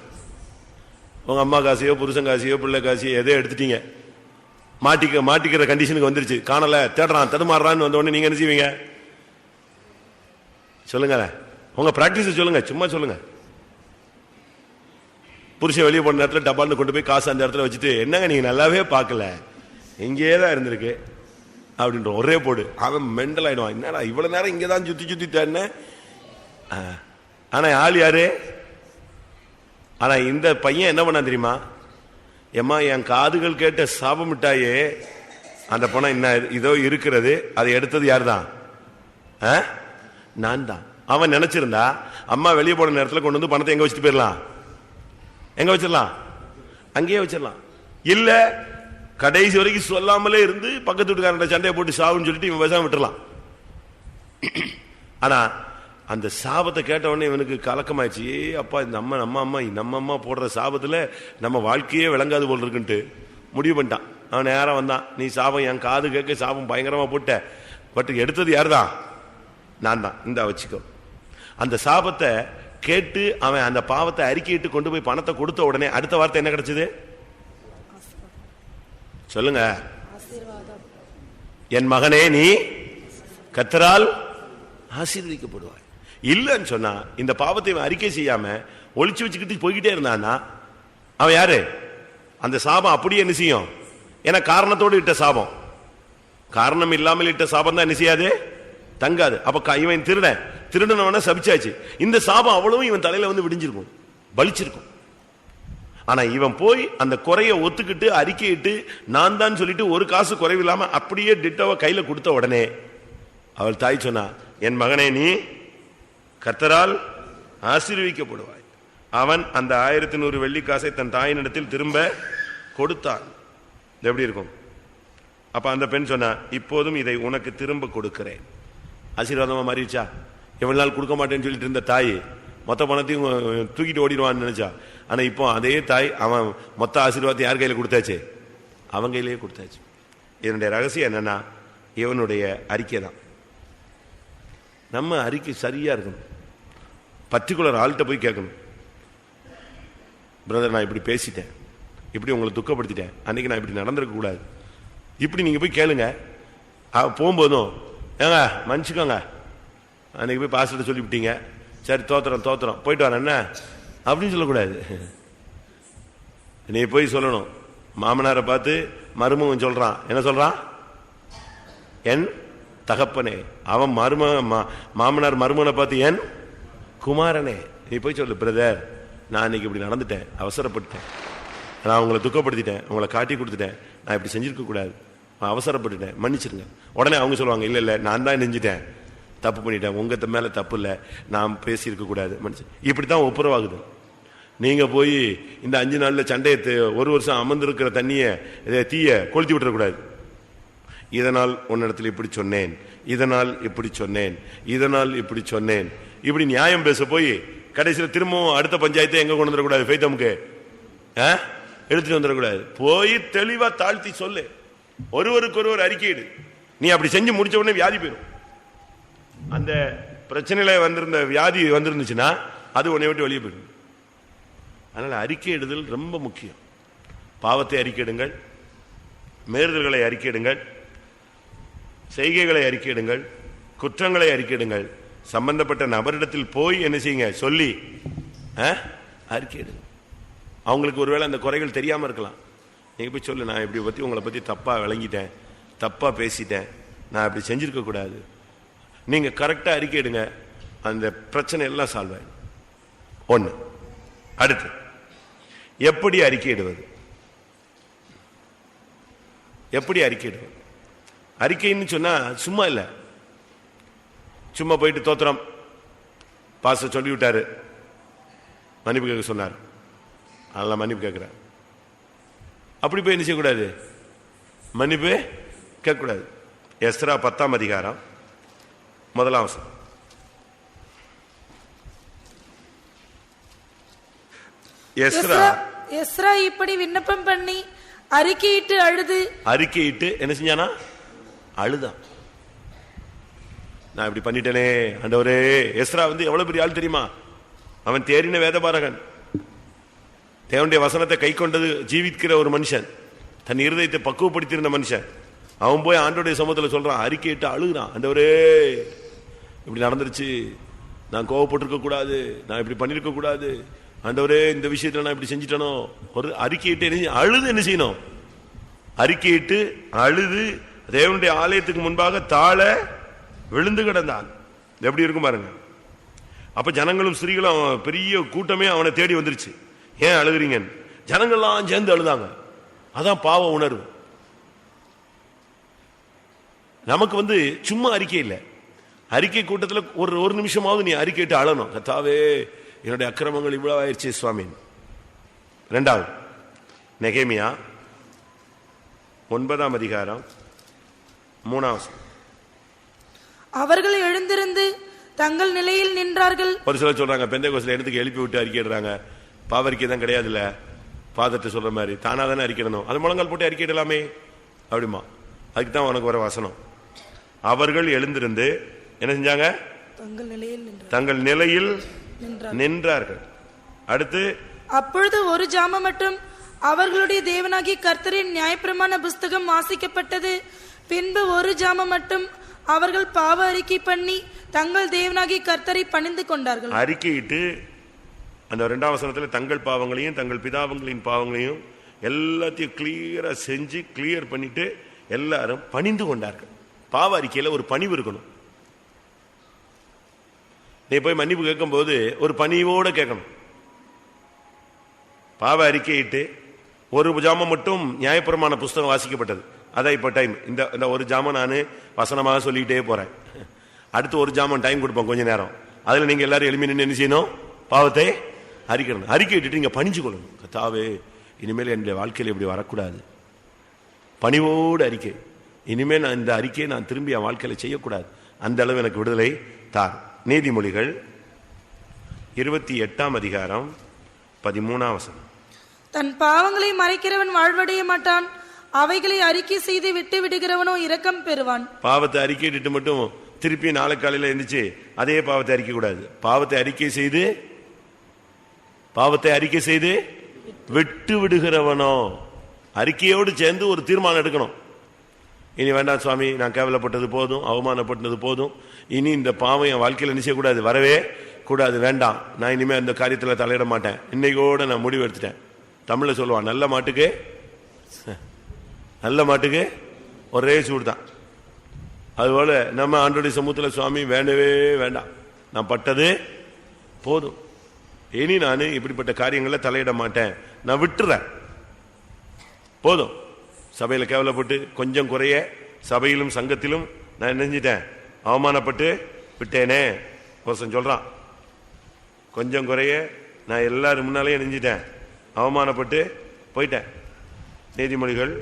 உங்க அம்மா காசையோ புருஷன் காசையோ பிள்ளை காசையோ எதோ எடுத்துட்டீங்க, மாட்டிக்கிற கண்டிஷனுக்கு வந்துருச்சு, காணல, தேடுறான், தடுமாறுறான்னு வந்த உடனே நீங்க என்ன செய்வீங்க சொல்லுங்க? உங்க பிராக்டிஸ் சொல்லுங்க, சும்மா சொல்லுங்க. புருஷன் வெளியே போன நேரத்தில் டப்பான்னு கொண்டு போய் காசு அந்த இடத்துல வச்சுட்டு, என்னங்க நீங்க நல்லாவே பார்க்கல, இங்கேதான் இருந்திருக்கு அப்படின்ற ஒரே போடு. அவன் மெண்டல் ஆயிடுவான். என்னடா இவ்வளவு நேரம் இங்கதான் சுத்தி தேடின. ஆனா ஆள் யாரு? ஆனா இந்த பையன் என்ன பண்ணா தெரியுமா? ஏம்மா என் காதுகள் கேட்ட சாபமிட்டாயே அந்த பணம் என்ன இதோ இருக்கிறது, அதை எடுத்தது யார் தான்? நான் தான். அவன் நினைச்சிருந்தா அம்மா வெளியே போன நேரத்தில் கொண்டு வந்து பணத்தை எங்க வச்சுட்டு போயிடலாம், எங்க வச்சிடலாம், அங்கேயே வச்சிடலாம். இல்ல கடைசி வரைக்கும் சொல்லாமலே இருந்து பக்கத்து வீட்டுக்காரன் சண்டையை போட்டு சாவுன்னு சொல்லிட்டு இவன் பேசாம விட்டுறலாம். ஆனா அந்த சாபத்தை கேட்ட உடனே இவனுக்கு கலக்கமாயிடுச்சு. அப்பா இந்த நம்ம அம்மா போடுற சாபத்துல நம்ம வாழ்க்கையே விளங்காது போல் இருக்குன்ட்டு முடிவு பண்ணிட்டான். அவன் நேரம் வந்தான், நீ சாபம் என் காது கேட்க சாபம் பயங்கரமா போட்ட, பட் எடுத்தது யாருதான்? நான் தான், இந்த வச்சுக்கோ. அந்த சாபத்தை கேட்டு அவன் அந்த பாவத்தை அறிக்கையிட்டு கொண்டு போய் பணத்தை கொடுத்த உடனே அடுத்த வார்த்தை என்ன கிடைச்சது சொல்லுங்க? என் மகனே நீ கர்த்தரால் ஆசீர்வதிக்கப்படுவாய். இல்லன்னு சொன்னா இந்த பாவத்தை அறிக்கை செய்யாம ஒளிச்சு வச்சுக்கிட்டு போய்கிட்டே இருந்தான்னா அவன் யாரு? அந்த சாபம் அப்படியே என்ன செய்யும்? ஏன்னா காரணத்தோடு இட்ட சாபம், காரணம் இல்லாமல் இட்ட சாபம் தான் என்ன செய்யாது, தங்காது. அப்ப இவன் திருடனவன சபிச்சாச்சு, இந்த சாபம் அவ்வளவும் இவன் தலையில வந்து விடிஞ்சிருக்கும், பலிச்சிருக்கும். ஆனா இவன் போய் அந்த குறைய ஒத்துக்கிட்டு அறிக்கையிட்டு நான் தான் சொல்லிட்டு ஒரு காசு குறைவில்லாம அப்படியே டிட்டோவை கையில கொடுத்த உடனே அவள் தாய் சொன்னா, என் மகனே நீ கர்த்தரால் ஆசீர்வதிக்கப்படுவாய். அவன் அந்த 1100 வெள்ளிக்காசை தன் தாயினிடத்தில் திரும்ப கொடுத்தான். எப்படி இருக்கும்? அப்ப அந்த பெண் சொன்னா, இப்போதும் இதை உனக்கு திரும்ப கொடுக்கிறேன். ஆசீர்வாதமா மாறிடுச்சா? எவ்வளவு நாள் கொடுக்க மாட்டேன்னு சொல்லிட்டு இருந்த தாய் மொத்த பணத்தையும் தூக்கிட்டு ஓடிடுவான்னு நினைச்சா. ஆனா இப்போ அதே தாய் அவன் மொத்த ஆசீர்வாதத்தை யார் கையில கொடுத்தாச்சு? அவன் கையிலேயே கொடுத்தாச்சு. இதனுடைய ரகசியம் என்னன்னா, இவனுடைய அறிக்கை தான். நம்ம அறிக்கை சரியா இருக்கணும். பர்டிகுலர் ஆள்கிட்ட போய் கேட்கணும், பிரதர் நான் இப்படி பேசிட்டேன், இப்படி உங்களை துக்கப்படுத்திட்டேன், அன்னைக்கு நான் இப்படி நடந்திருக்க கூடாது, இப்படி நீங்க போய் கேளுங்க. போகும்போதும் ஏங்க மன்னிச்சுக்கோங்க, அன்னைக்கு போய் பாஸ்டர் சொல்லிவிட்டீங்க, சரி தோத்திரம் போயிட்டு வரேன் என்ன அப்படின்னு சொல்லக்கூடாது. நீ போய் சொல்லணும். மாமனாரை பார்த்து மருமகன் சொல்றான், என்ன சொல்றான்? என் தகப்பனே. அவன் மாமனார் மருமகனை பார்த்து என் குமாரனே. நீ போய் சொல்லு, பிரதர் நான் இன்னைக்கு இப்படி நடந்துட்டேன், அவசரப்பட்டுட்டேன், நான் உங்களை துக்கப்படுத்திட்டேன், உங்களை காட்டி கொடுத்துட்டேன், நான் இப்படி செஞ்சிருக்க கூடாது, அவசரப்பட்டுட்டேன், மன்னிச்சிருங்க. உடனே அவங்க சொல்லுவாங்க, இல்ல இல்ல நான் தான் நெஞ்சிட்டேன், தப்பு பண்ணிட்டேன், உங்க மேல தப்பு இல்லை, நான் பேசியிருக்க கூடாது, மன்னிச்சு. இப்படித்தான் ஒப்புரவாகுது. நீங்க போய் இந்த 5 நாள்ல சண்டையை 1 வருஷம் அமர்ந்திருக்கிற தீய கொளுத்தி விட்டுறக்கூடாது. இதனால் உன்னிடத்தில் இப்படி சொன்னேன், இதனால் இப்படி சொன்னேன், இதனால் இப்படி சொன்னேன், இப்படி நியாயம் பேச போய் கடைசியில் திரும்பவும் அடுத்த பஞ்சாயத்தை எங்க கொண்டு வந்துடக்கூடாது, ஃபைத்தமுக்கு எடுத்துட்டு வந்துடக்கூடாது. போய் தெளிவா தாழ்த்தி சொல்லு, ஒருவருக்கு ஒருவர் அறிக்கையிடு. நீ அப்படி செஞ்சு முடிச்ச உடனே வியாதி போயிடும். அந்த பிரச்சனையில வந்திருந்த வியாதி வந்திருந்துச்சுன்னா அது உன்னை விட்டு வெளியே போயிடும். அதனால அறிக்கையிடுதல் ரொம்ப முக்கியம். பாவத்தை அறிக்கையிடுங்கள், மீறுதல்களை அறிக்கையிடுங்கள், செய்கைகளை அறிக்கையிடுங்கள், குற்றங்களை அறிக்கையிடுங்கள். சம்பந்தப்பட்ட நபரிடத்தில் போய் என்ன செய்யுங்க, சொல்லி அறிக்கையிடுங்க. அவங்களுக்கு ஒருவேளை அந்த குறைகள் தெரியாம இருக்கலாம். நீங்க போய் சொல்லு, நான் இப்படி பத்தி உங்களை பத்தி தப்பா விளங்கிட்டேன், தப்பா பேசிட்டேன், நான் இப்படி செஞ்சிருக்க கூடாது. நீங்க கரெக்டா அறிக்கையிடுங்க, அந்த பிரச்சனை எல்லாம் சால்வ் ஆயிடும். ஒண்ணு. அடுத்து எப்படி அறிக்கையிடுவது? எப்படி அறிக்கையிடுவது? அறிக்கைன்னு சொன்னா சும்மா இல்ல, சும்மா போயிட்டு தோத்திரம் பாஸ்டர் சொல்லி விட்டாரு, மன்னிப்பு கேட்க சொன்னார், அதெல்லாம் மன்னிப்பு கேட்கிறார், அப்படி போய் என்ன செய்யக்கூடாது, மன்னிப்பு கேட்கக்கூடாது. எஸ்ரா 10ஆம் அதிகாரம் 1ஆம் வசனம். எஸ்ரா இப்படி விண்ணப்பம் பண்ணி அறிக்கையிட்டு அழுது, அறிக்கையிட்டு என்ன செஞ்சானா, அழுதான். நான் இப்படி பண்ணிட்டேனே ஆண்டவரே. எஸ்ரா எவ்வளவு பெரிய ஆள் தெரியுமா? அவன் தேறின வேதபாரகன், தேவனுடைய வசனத்தை கை கொண்டது ஜீவிக்கிற ஒரு மனுஷன், தன் இருதயத்தை பக்குவப்படுத்தியிருந்த மனுஷன். அவன் போய் ஆண்டவருடைய சமூகத்தில் சொல்றான், அறிக்கையிட்டு அழுகிறான், ஆண்டவரே இப்படி நடந்துருச்சு, நான் கோவப்பட்டிருக்க கூடாது, நான் இப்படி பண்ணிருக்க கூடாது, ஆண்டவரே இந்த விஷயத்துல நான் இப்படி செஞ்சிட்டனோ. ஒரு அறிக்கையிட்டு அழுது என்ன செய்யணும்? அறிக்கையிட்டு அழுது தேவனுடைய ஆலயத்துக்கு முன்பாக தாழ விழுந்து கிடந்தான். எப்படி இருக்கும் பாருங்க. அப்ப ஜனங்களும் ஸ்திரீகளும் பெரிய கூட்டமே அவனை தேடி வந்துருச்சு. ஏன் அழுகிறீங்க? ஜனங்கள்லாம் சேர்ந்து அழுதாங்க. அதான் பாவ உணர்வு. நமக்கு சும்மா அறிக்கை இல்லை. அறிக்கை கூட்டத்தில் ஒரு நிமிஷமாவது நீ அறிக்கையிட்டு அழணும். கர்த்தாவே என்னுடைய அக்கிரமங்கள் இவ்வளவு ஆயிடுச்சு சுவாமி. இரண்டாவது நெகேமியா 9ஆம் அதிகாரம் 3வது. அவர்கள் எழுந்திருந்து தங்கள் நிலையில் நின்றார்கள். ஒரு சிலர் சொல்றாங்க, பெந்தேகோஸ்துல இடத்துக்கு எழுப்பி விட்டு அறிக்கையிடுறாங்க. பாவரிக்கை தான் கிடையாது இல்ல, பாதத்தை சொல்ற மாதிரி தானா தானே அறிக்கையிடணும். அது முழங்கால் போட்டு அறிக்கையிடலாமே அப்படிமா. அதுக்கு தான் உனக்கு வர வசனம். அவர்கள் எழுந்திருந்து என்ன செஞ்சாங்க? தங்கள் நிலையில் நின்றார்கள். அடுத்து, அப்பொழுது ஒரு ஜாம மட்டும் அவர்களுடைய தேவனாகிய கர்த்தரின் நியாயப்பிரமாண புஸ்தகம் வாசிக்கப்பட்டது. பின்பு ஒரு ஜாம மட்டும் அவர்கள் பாவ அறிக்கை பண்ணி தங்கள் தேவனாகிய கர்த்தரை பணிந்து கொண்டார்கள். அறிக்கையிட்டு அந்த 2ஆம் வசனத்தில் தங்கள் பாவங்களையும் தங்கள் பிதாவங்களின் பாவங்களையும் எல்லாத்தையும் கிளியரா செஞ்சு கிளியர் பண்ணிட்டு எல்லாரும் பணிந்து கொண்டார்கள். பாவ அறிக்கையில ஒரு பணிவு இருக்கணும். நீ போய் மன்னிப்பு கேட்கும் போது ஒரு பணிவோட கேட்கணும். பாவ அறிக்கையிட்டு ஒரு ஜாமம் மட்டும் நியாயப்பிரமாண புஸ்தகம் வாசிக்கப்பட்டது. அதான் இப்ப டைம். இந்த ஒரு ஜாமம் நான் வசனமாக சொல்லிக்கிட்டே போறேன். அடுத்து ஒரு ஜாமம் டைம் கொடுப்போம் கொஞ்ச நேரம். அதுல நீங்க எல்லாரும் எளிமையா நின்று என்ன செய்யணும்? பாவத்தை அறிக்கணும். அறிக்கை இட்டு நீங்க பணிஞ்சு கொள்ளணும். கர்த்தாவே இனிமேல் என்னுடைய வாழ்க்கையில் இப்படி வரக்கூடாது. பணிவோடு அறிக்கை. இனிமேல் நான் இந்த அறிக்கையை நான் திரும்பி என் வாழ்க்கையில செய்யக்கூடாது. அந்த அளவு எனக்கு விடுதலை தார். நீதிமொழிகள் 28ஆம் அதிகாரம் 13ஆம் வசனம். தன் பாவங்களை மறைக்கிறவன் வாழ்வடைய மாட்டான், அவைகளை அறிக்கை செய்து விட்டு விடுகிறவனோ இரக்கம் பெறுவான். பாவத்தை அறிக்கையிட்டு மட்டும் திருப்பி நாளை காலையில இருந்துச்சு அதே பாவத்தை அறிக்கை கூடாது. பாவத்தை அறிக்கை செய்து விட்டு விடுகிறவனோ. அறிக்கையோடு சேர்ந்து ஒரு தீர்மானம் எடுக்கணும். இனி வேண்டாம் சுவாமி, நான் கேவலப்பட்டது போதும், அவமானப்பட்டது போதும், இனி இந்த பாவம் என் வாழ்க்கையில் என்ன செய்யக்கூடாது, வரவே கூடாது, வேண்டாம், நான் இனிமேல் இந்த காரியத்தில் தலையிட மாட்டேன், இன்னைக்கோட நான் முடிவு எடுத்துட்டேன். தமிழ்ல சொல்லுவான், நல்ல மாட்டுக்கு ஒரே சூடு தான். அதுபோல நம்ம ஆண்டோடைய சமூகத்தில் சுவாமி வேண்டவே வேண்டாம், நான் பட்டது போதும், இனி நான் இப்படிப்பட்ட காரியங்களை தலையிட மாட்டேன், நான் விட்டுறேன், போதும். சபையில் கேவலப்பட்டு கொஞ்சம் குறைய சபையிலும் சங்கத்திலும் நான் என்ன செஞ்சிட்டேன், அவமானப்பட்டு விட்டேனே. ஒருத்தன் சொல்றான், கொஞ்சம் குறைய நான் எல்லாரும் முன்னாலேயே நெஞ்சிட்டேன், அவமானப்பட்டு போயிட்டேன். நீதிமொழிகள்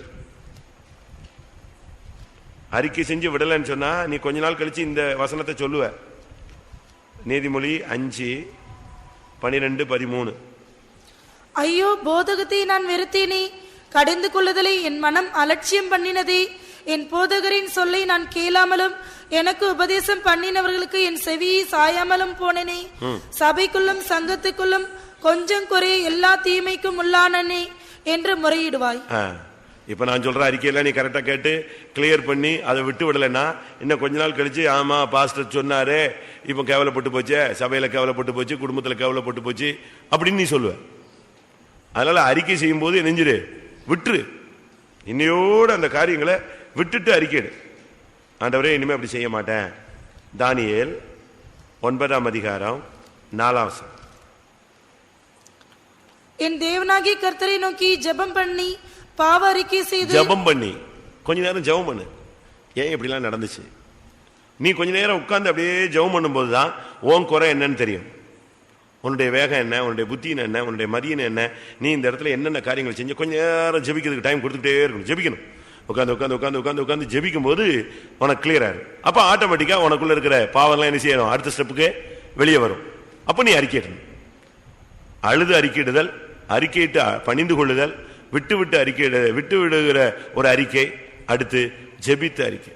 அறிக்கை செஞ்சு விடலன்னு சொன்னா நீ கொஞ்ச நாள் கழிச்சு இந்த வசனத்தை சொல்லுவ. நீதிமொழி 5:12-13. ஐயோ, போதகத்தை நான் வெறுத்தேனே, கடிந்து கொள்ளுதலை என் மனம் அலட்சியம் பண்ணினதே, என் போதகரின் சொல்லை நான் கேளாமலும் எனக்கு உபதேசம் பண்ணினவர்களுக்கு என் செவியை சாயாமலும் போனேனே. சபைக்குள்ளும் சங்கத்துக்குள்ளும் கொஞ்சம் குறைய எல்லா தீமைக்கும் உள்ளானே என்று முறையிடுவாய். இப்ப நான் சொல்ற அறிக்கையெல்லாம் நீ கரெக்டா கேட்டு கிளியர் பண்ணி அதை விட்டு விடலைன்னா இன்னும் கொஞ்ச நாள் கழிச்சு, ஆமா பாஸ்டர் சொன்னாரு, இப்ப கேவலப்பட்டு போச்சு, சபையில கேவலப்பட்டு போச்சு, குடும்பத்துல கேவலப்பட்டு போச்சு அப்படின்னு நீ சொல்லுவ. அதனால அறிக்கை செய்யும் போது நெஞ்சிரு விட்டுரு, இன்னையோடு அந்த காரியங்களை விட்டுட்டு அறிக்கையிடு. ஆண்டவரே இனிமே அப்படி செய்ய மாட்டேன். தானியேல் 9ஆம் அதிகாரம் 4ஆம் வசனம். என் தேவனாகிய கர்த்தரை நோக்கி ஜெபம் பண்ணி பாவ அறிக்கை செய்து. ஜெபம் பண்ணி கொஞ்ச நேரம் ஜெபம் பண்ணு. ஏன் இப்படிலாம் நடந்துச்சு? நீ கொஞ்ச நேரம் உட்கார்ந்து அப்படியே ஜெபம் பண்ணும்போது தான் உன் குறை என்னன்னு தெரியும். உன்னுடைய வேகம் என்ன, உன்னுடைய புத்தியின் என்ன, உன்னுடைய மதியின் என்ன, நீ இந்த இடத்துல என்னென்ன காரியங்கள் செஞ்சு கொஞ்ச நேரம் ஜெபிக்கிறதுக்கு டைம் கொடுத்துட்டே இருக்கணும். ஜெபிக்கணும். உட்காந்து ஜெபிக்கும் போது உனக்கு கிளியர் ஆயிடும். அப்ப ஆட்டோமேட்டிக்கா உனக்குள்ள இருக்கிற பாவம்லாம் என்ன செய்யணும், அடுத்த ஸ்டெப்புக்கு வெளியே வரும். அப்ப நீ அறிக்கையிடணும். அழுது அறிக்கையிடுதல், அறிக்கையிட்டு பணிந்து கொள்ளுதல், விட்டு விடுகிற ஒரு அறிக்கை, அடுத்து ஜெபித்த அறிக்கை.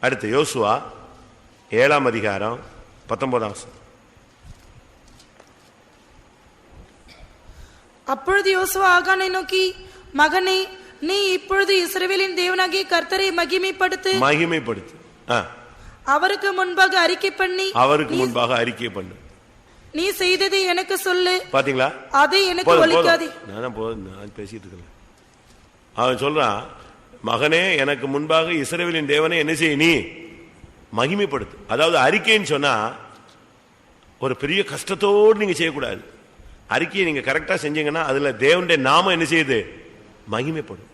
அடுத்து யோசுவா 7ஆம் அதிகாரம் 19ஆம் வசனம். அப்பொழுது யோசுவா ஆகானை நோக்கி, மகனே, நீ இப்பொழுது இஸ்ரவேலின் தேவனாகிய கர்த்தரை மகிமைப்படுத்து. அவருக்கு முன்பாக அறிக்கை பண்ணு. நீ செய்ததை எனக்கு சொல்லு. பாத்தீங்களா? அதை எனக்கு ஒழிக்காதே. நான் பேசிட்டு இருக்கேன். அவன் சொல்றான், மகனே, எனக்கு முன்பாக இஸ்ரவேலின் தேவனை என்ன செய்ய, நீ மகிமைப்படுத்து. அதாவது அறிக்கைன்னு சொன்னா ஒரு பெரிய கஷ்டத்தோடு நீங்க செய்யக்கூடாது. அறிக்கையை நீங்க கரெக்டா செஞ்சீங்கன்னா அதுல தேவனுடைய நாமம் என்ன செய்யுது, மகிமைப்படும்.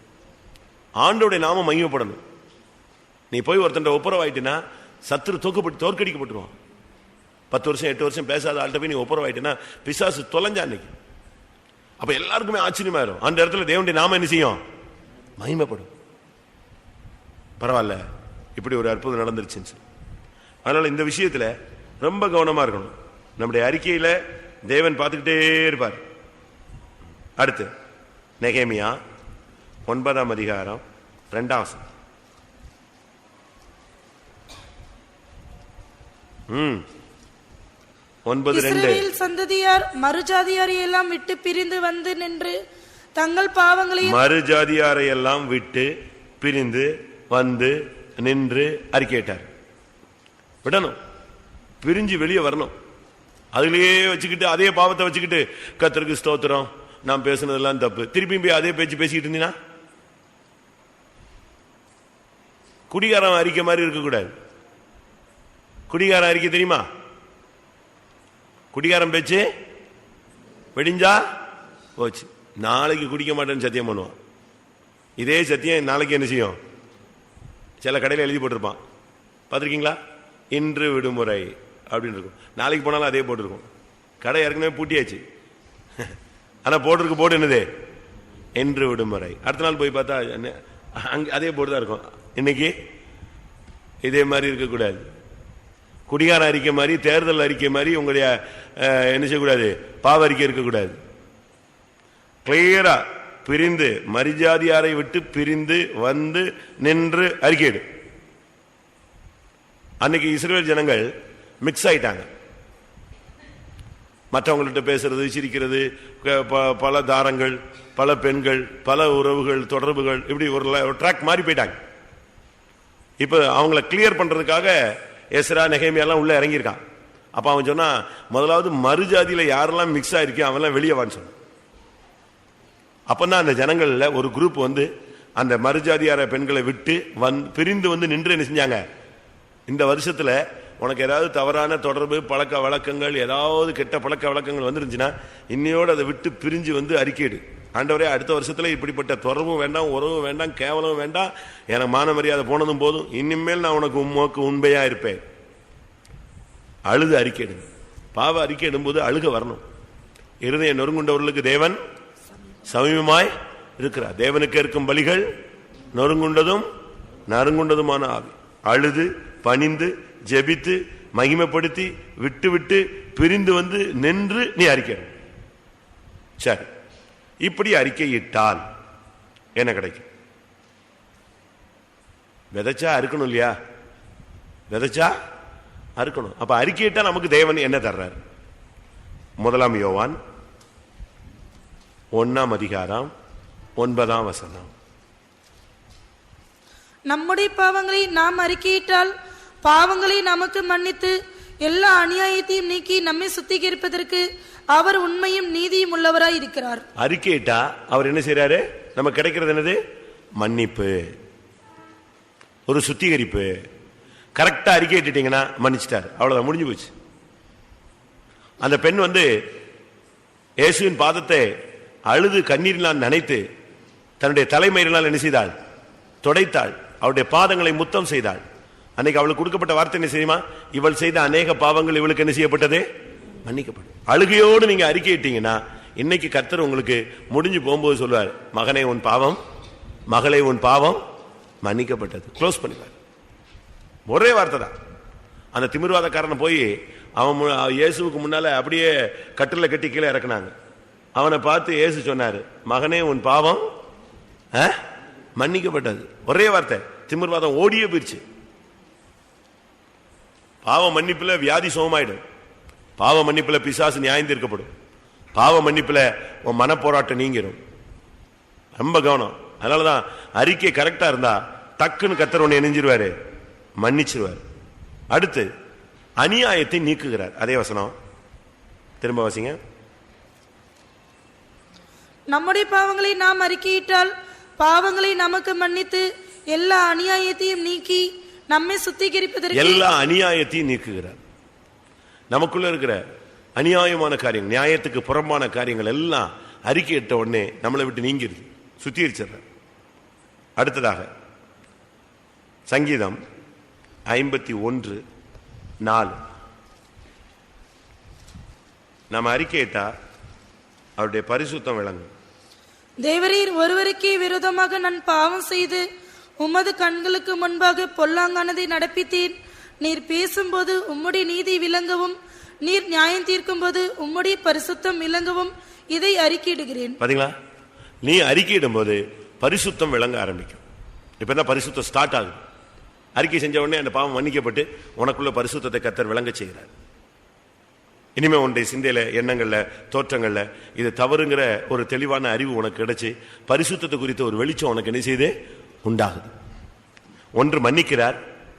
ஆண்டோடைய நாமம் மகிமைப்படணும். நீ போய் ஒருத்தன் ஒப்புரவாயிட்டுனா சத்துரு தோற்கடிக்கப்பட்டுருவான். 10 வருஷம் 8 வருஷம் பேசாத ஆள்கிட்ட போய் நீ ஒப்புரவாயிட்டுனா பிசாசு தொலைஞ்சா அன்னைக்கு. அப்ப எல்லாருக்குமே ஆச்சரியமா இருக்கும். அந்த இடத்துல தேவனுடைய நாமம் என்ன செய்யும், மகிமைப்படும். பரவாயில்ல, இப்படி ஒரு அற்புதம் நடந்துருச்சு. அதனால இந்த விஷயத்துல ரொம்ப கவனமா இருக்கணும். நம்முடைய அறிக்கையில தேவன் பார்த்துக்கிட்டே இருப்பார். அடுத்து நெகேமியா 9ஆம் அதிகாரம் 2ஆம் வசனம். இஸ்ரவேல் சந்ததியார் மறுஜாதியாரை எல்லாம் விட்டு பிரிந்து வந்து நின்று தங்கள் பாவங்களையும் மறுஜாதியாரை எல்லாம் விட்டு பிரிந்து வந்து நின்று அறிக்கையிட்டார். விடணும், பிரிஞ்சு வெளியே வரணும். அதுலயே வச்சுக்கிட்டு அதே பாவத்தை வச்சுக்கிட்டு கர்த்தருக்கு ஸ்தோத்திரம், நான் பேசுனதெல்லாம் தப்பு, திருப்பியும் போய் அதே பேச்சு பேசிக்கிட்டு இருந்தீங்கன்னா குடிகாரன் அறிக்கை மாதிரி இருக்கக்கூடாது. குடிகாரன் அறிக்கை தெரியுமா? குடிகாரன் பேச்சு வெடிஞ்சா போச்சு. நாளைக்கு குடிக்க மாட்டேன்னு சத்தியம் பண்ணுவான். இதே சத்தியம் நாளைக்கு என்ன செய்யும், சில கடையில் எழுதி போட்டிருப்பான், பார்த்துருக்கீங்களா? இன்று விடுமுறை அப்படின்னு இருக்கும். நாளைக்கு போனாலும் அதே போட்டிருக்கும். கடை ஏற்கனவே பூட்டியாச்சு, ஆனா போட்டிருக்கு போர்டு என்னது, இன்று விடுமுறை. அடுத்த நாள் போய் பார்த்தா அங்கே அதே போர்டு தான் இருக்கும். இன்னைக்கு இதே மாதிரி இருக்கக்கூடாது. குடிகார அறிக்கை மாதிரி, தேர்தல் அறிக்கை மாதிரி உங்களுடைய என்ன செய்யக்கூடாது, பாவ அறிக்கை இருக்கக்கூடாது. கிளியரா பிரிந்து மரிஜாதியாரை விட்டு பிரிந்து வந்து நின்று அறிக்கையிடு. அன்னைக்கு இஸ்ரவேல் ஜனங்கள் மிக்ஸ் ஆயிட்டாங்க. மற்றவங்கள்ட்ட பேசுறது, சிரிக்கிறது, பல தாரங்கள், பல பெண்கள், பல உறவுகள், தொடர்புகள், இப்படி ஒரு ட்ராக் மாறி போயிட்டாங்க. இப்ப அவங்கள கிளியர் பண்றதுக்காக எஸ்ரா நெகேமியாலாம் உள்ள இறங்கியிருக்கான். அப்ப அவன் சொன்னா, முதலாவது மறுஜாதியில யாரெல்லாம் மிக்ஸ் ஆயிருக்கோ அவெல்லாம் வெளியே வான்னு சொன்னான். அப்பதான் அந்த ஜனங்கள்ல ஒரு குரூப் வந்து அந்த மறுஜாதியார பெண்களை விட்டு பிரிந்து வந்து நின்று என்ன செஞ்சாங்க, இந்த வருஷத்துல உனக்கு ஏதாவது தவறான தொடர்பு, பழக்க வழக்கங்கள், ஏதாவது கெட்ட பழக்க வழக்கங்கள் வந்துருந்துச்சுன்னா இன்னையோடு அதை விட்டு பிரிஞ்சு வந்து அறிக்கையிடு. ஆண்டவரே, அடுத்த வருஷத்துல இப்படிப்பட்ட தொடர்பும் வேண்டாம், உறவும் வேண்டாம், கேவலம் வேண்டாம், எனக்கு மான மரியாதை போனதும் போதும், இனிமேல் நான் உனக்கு உண்மையா இருப்பேன். அழுது அறிக்கையிடு. பாவ அறிக்கையிடும் போது அழுக வரணும். இருதயம் நொறுங்குண்டவர்களுக்கு தேவன் சமீபமாய் இருக்கிறார். தேவனுக்கு இருக்கும் பலிகள் நொறுங்குண்டதும் நறுங்குண்டதுமான ஆவி. அழுது பணிந்து ஜெபித்து மகிமைப்படுத்தி விட்டு விட்டு பிரிந்து வந்து நின்று நீ அறிக்கை. சரி, இப்படி அறிக்கையிட்டால் என்ன கிடைக்கும்? விதைச்சா அறுக்கணும் இல்லையா? விதைச்சா அறுக்கணும். அப்ப அறிக்கையிட்டா நமக்கு தேவன் என்ன தர்றார்? 1 யோவான் 1ஆம் அதிகாரம் 9ஆம் வசனம். நம்முடைய பாவங்களை நாம் அறிக்கையிட்டால் பாவங்களை நமக்கு மன்னித்து எல்லா அநியாயத்தையும் நீக்கி நம்மை சுத்திகரிப்பதற்கு அவர் உண்மையும் நீதியும் உள்ளவராய் இருக்கிறார். அறிக்கையிட்டா அவர் என்ன செய்யறாரு? நமக்கு கிடைக்கிறது என்னது? மன்னிப்பு, ஒரு சுத்திகரிப்பு. கரெக்டா அறிக்கையிட்டீங்கன்னா மன்னிச்சிட்டார், அவ்வளவுதான், முடிஞ்சு போச்சு. அந்த பெண் வந்து இயேசுவின் பாதத்தை அழுது கண்ணீரினால் நனைத்து தன்னுடைய தலைமயிரினால் என்ன செய்தாள்? துடைத்தாள். அவருடைய பாதங்களை முத்தம் செய்தாள். அன்னைக்கு அவளுக்கு கொடுக்கப்பட்ட வார்த்தை என்ன செய்யுமா? இவள் செய்த அநேக பாவங்கள் இவளுக்கு என்ன செய்யப்பட்டது? மன்னிக்கப்படும். அழுகையோடு நீங்க அறிக்கையிட்டீங்கன்னா இன்னைக்கு கர்த்தர் உங்களுக்கு முடிஞ்சு போகும்போது சொல்வார், மகனே உன் பாவம், மகளே உன் பாவம் மன்னிக்கப்பட்டது. க்ளோஸ் பண்ணிப்பார். ஒரே வார்த்தை தான். அந்த திமிர்வாதக்காரனை போய் அவன் இயேசுவுக்கு முன்னால அப்படியே கட்டில கட்டி கீழே இறக்குனாங்க. அவனை பார்த்து இயேசு சொன்னாரு, மகனே உன் பாவம் மன்னிக்கப்பட்டது. ஒரே வார்த்தை. திமிர்வாதம் ஓடியே போயிடுச்சு. பாவ மன்னிப்புல வியாதி சுகமாயிடும். பாவ மன்னிப்புல பிசாசு நியாயம் தீர்க்கப்படும். பாவ மன்னிப்புல உன் மனப்போராட்டம் நீங்கிரும். ரொம்ப கவனம். அதனாலதான் அறிக்கை கரெக்டா இருந்தா டக்குன்னு கர்த்தர் உன்னை நெஞ்சிருவாரு, மன்னிச்சிருவார். அடுத்து அநியாயத்தை நீக்குகிறார். அதே வசனம் திரும்ப வாசிங்க. நம்முடைய பாவங்களை நாம் அறிக்கையிட்டால் பாவங்களை நமக்கு மன்னித்து எல்லா அநியாயத்தையும் நீக்கி நம்மை சுத்திகரிப்பதற்கு எல்லா அநியாயத்தையும் நீக்குகிறார். நமக்குள்ள இருக்கிற அநியாயமான காரியங்கள், நியாயத்துக்கு புறம்பான காரியங்கள் எல்லாம் அறிக்கையிட்ட உடனே நம்மளை விட்டு நீங்கிருது, சுத்திகரிச்சிடுறார். அடுத்ததாக சங்கீதம் 51:4 நம்ம அறிக்கையிட்டா அவருடைய பரிசுத்தம் விளங்கும். தேவரீர் ஒருவருக்கே விரோதமாக நான் பாவம் செய்து உமது கண்களுக்கு முன்பாக பொல்லாங்கானதை நடப்பித்தேன். நீர் பேசும்போது உம்முடைய நீதி விளங்கவும் நீர் நியாயம் தீர்க்கும் போது உம்முடைய பரிசுத்தம் விளங்கவும் இதை அறிக்கையிடுகிறேன். பாத்தீங்களா, நீ அறிக்கையிடும் போது பரிசுத்தம் விளங்க ஆரம்பிக்கும். இப்ப என்ன பரிசுத்தம் ஸ்டார்ட் ஆகுது. அறிக்கை செஞ்ச உடனே அந்த பாவம் மன்னிக்கப்பட்டு உனக்குள்ள பரிசுத்தத்தை கர்த்தர் விளங்க செய்கிறார். இனிமே உன்னுடைய சிந்தையில, எண்ணங்கள்ல, தோற்றங்கள்ல இது தவறுங்கிற ஒரு தெளிவான அறிவு உனக்கு கிடைச்சு பரிசுத்தத்தை குறித்த ஒரு வெளிச்சம் உனக்கு என்ன செய்து உண்டாகுது. ஒன்று மன்னிக்கிறார்,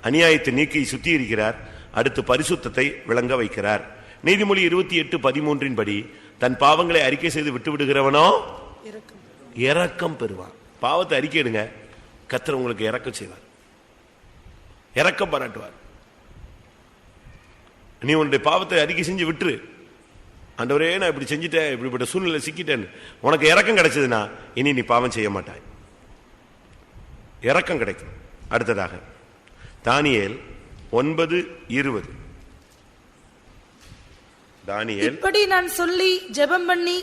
அநியாயத்தை நீக்கி சுத்தி இருக்கிறார், அடுத்து பரிசுத்தத்தை விளங்க வைக்கிறார். நீதிமொழி 28:13 படி தன் பாவங்களை அறிக்கை செய்து விட்டு விடுகிறவனோ இரக்கம் பெறுவான். பாவத்தை அறிக்கையிடுங்க, கர்த்தர் உங்களுக்கு இரக்கம் செய்வார், இரக்கம் பாராட்டுவார். நீ உன்னுடைய பாவத்தை அறிக்கை செஞ்சு விட்டுரு. ஆண்டவரே நான் இப்படி செஞ்சுட்டேன், இப்படிப்பட்ட சூழ்நிலை சிக்கிட்டேன், உனக்கு இரக்கம் கிடைச்சதுன்னா இனி நீ பாவம் செய்ய மாட்டாய், இரக்கம் கிடைக்கும். அடுத்ததாக தானியேல் 9:20. தானியேல், இப்படி நான் சொல்லி ஜெபம் பண்ணி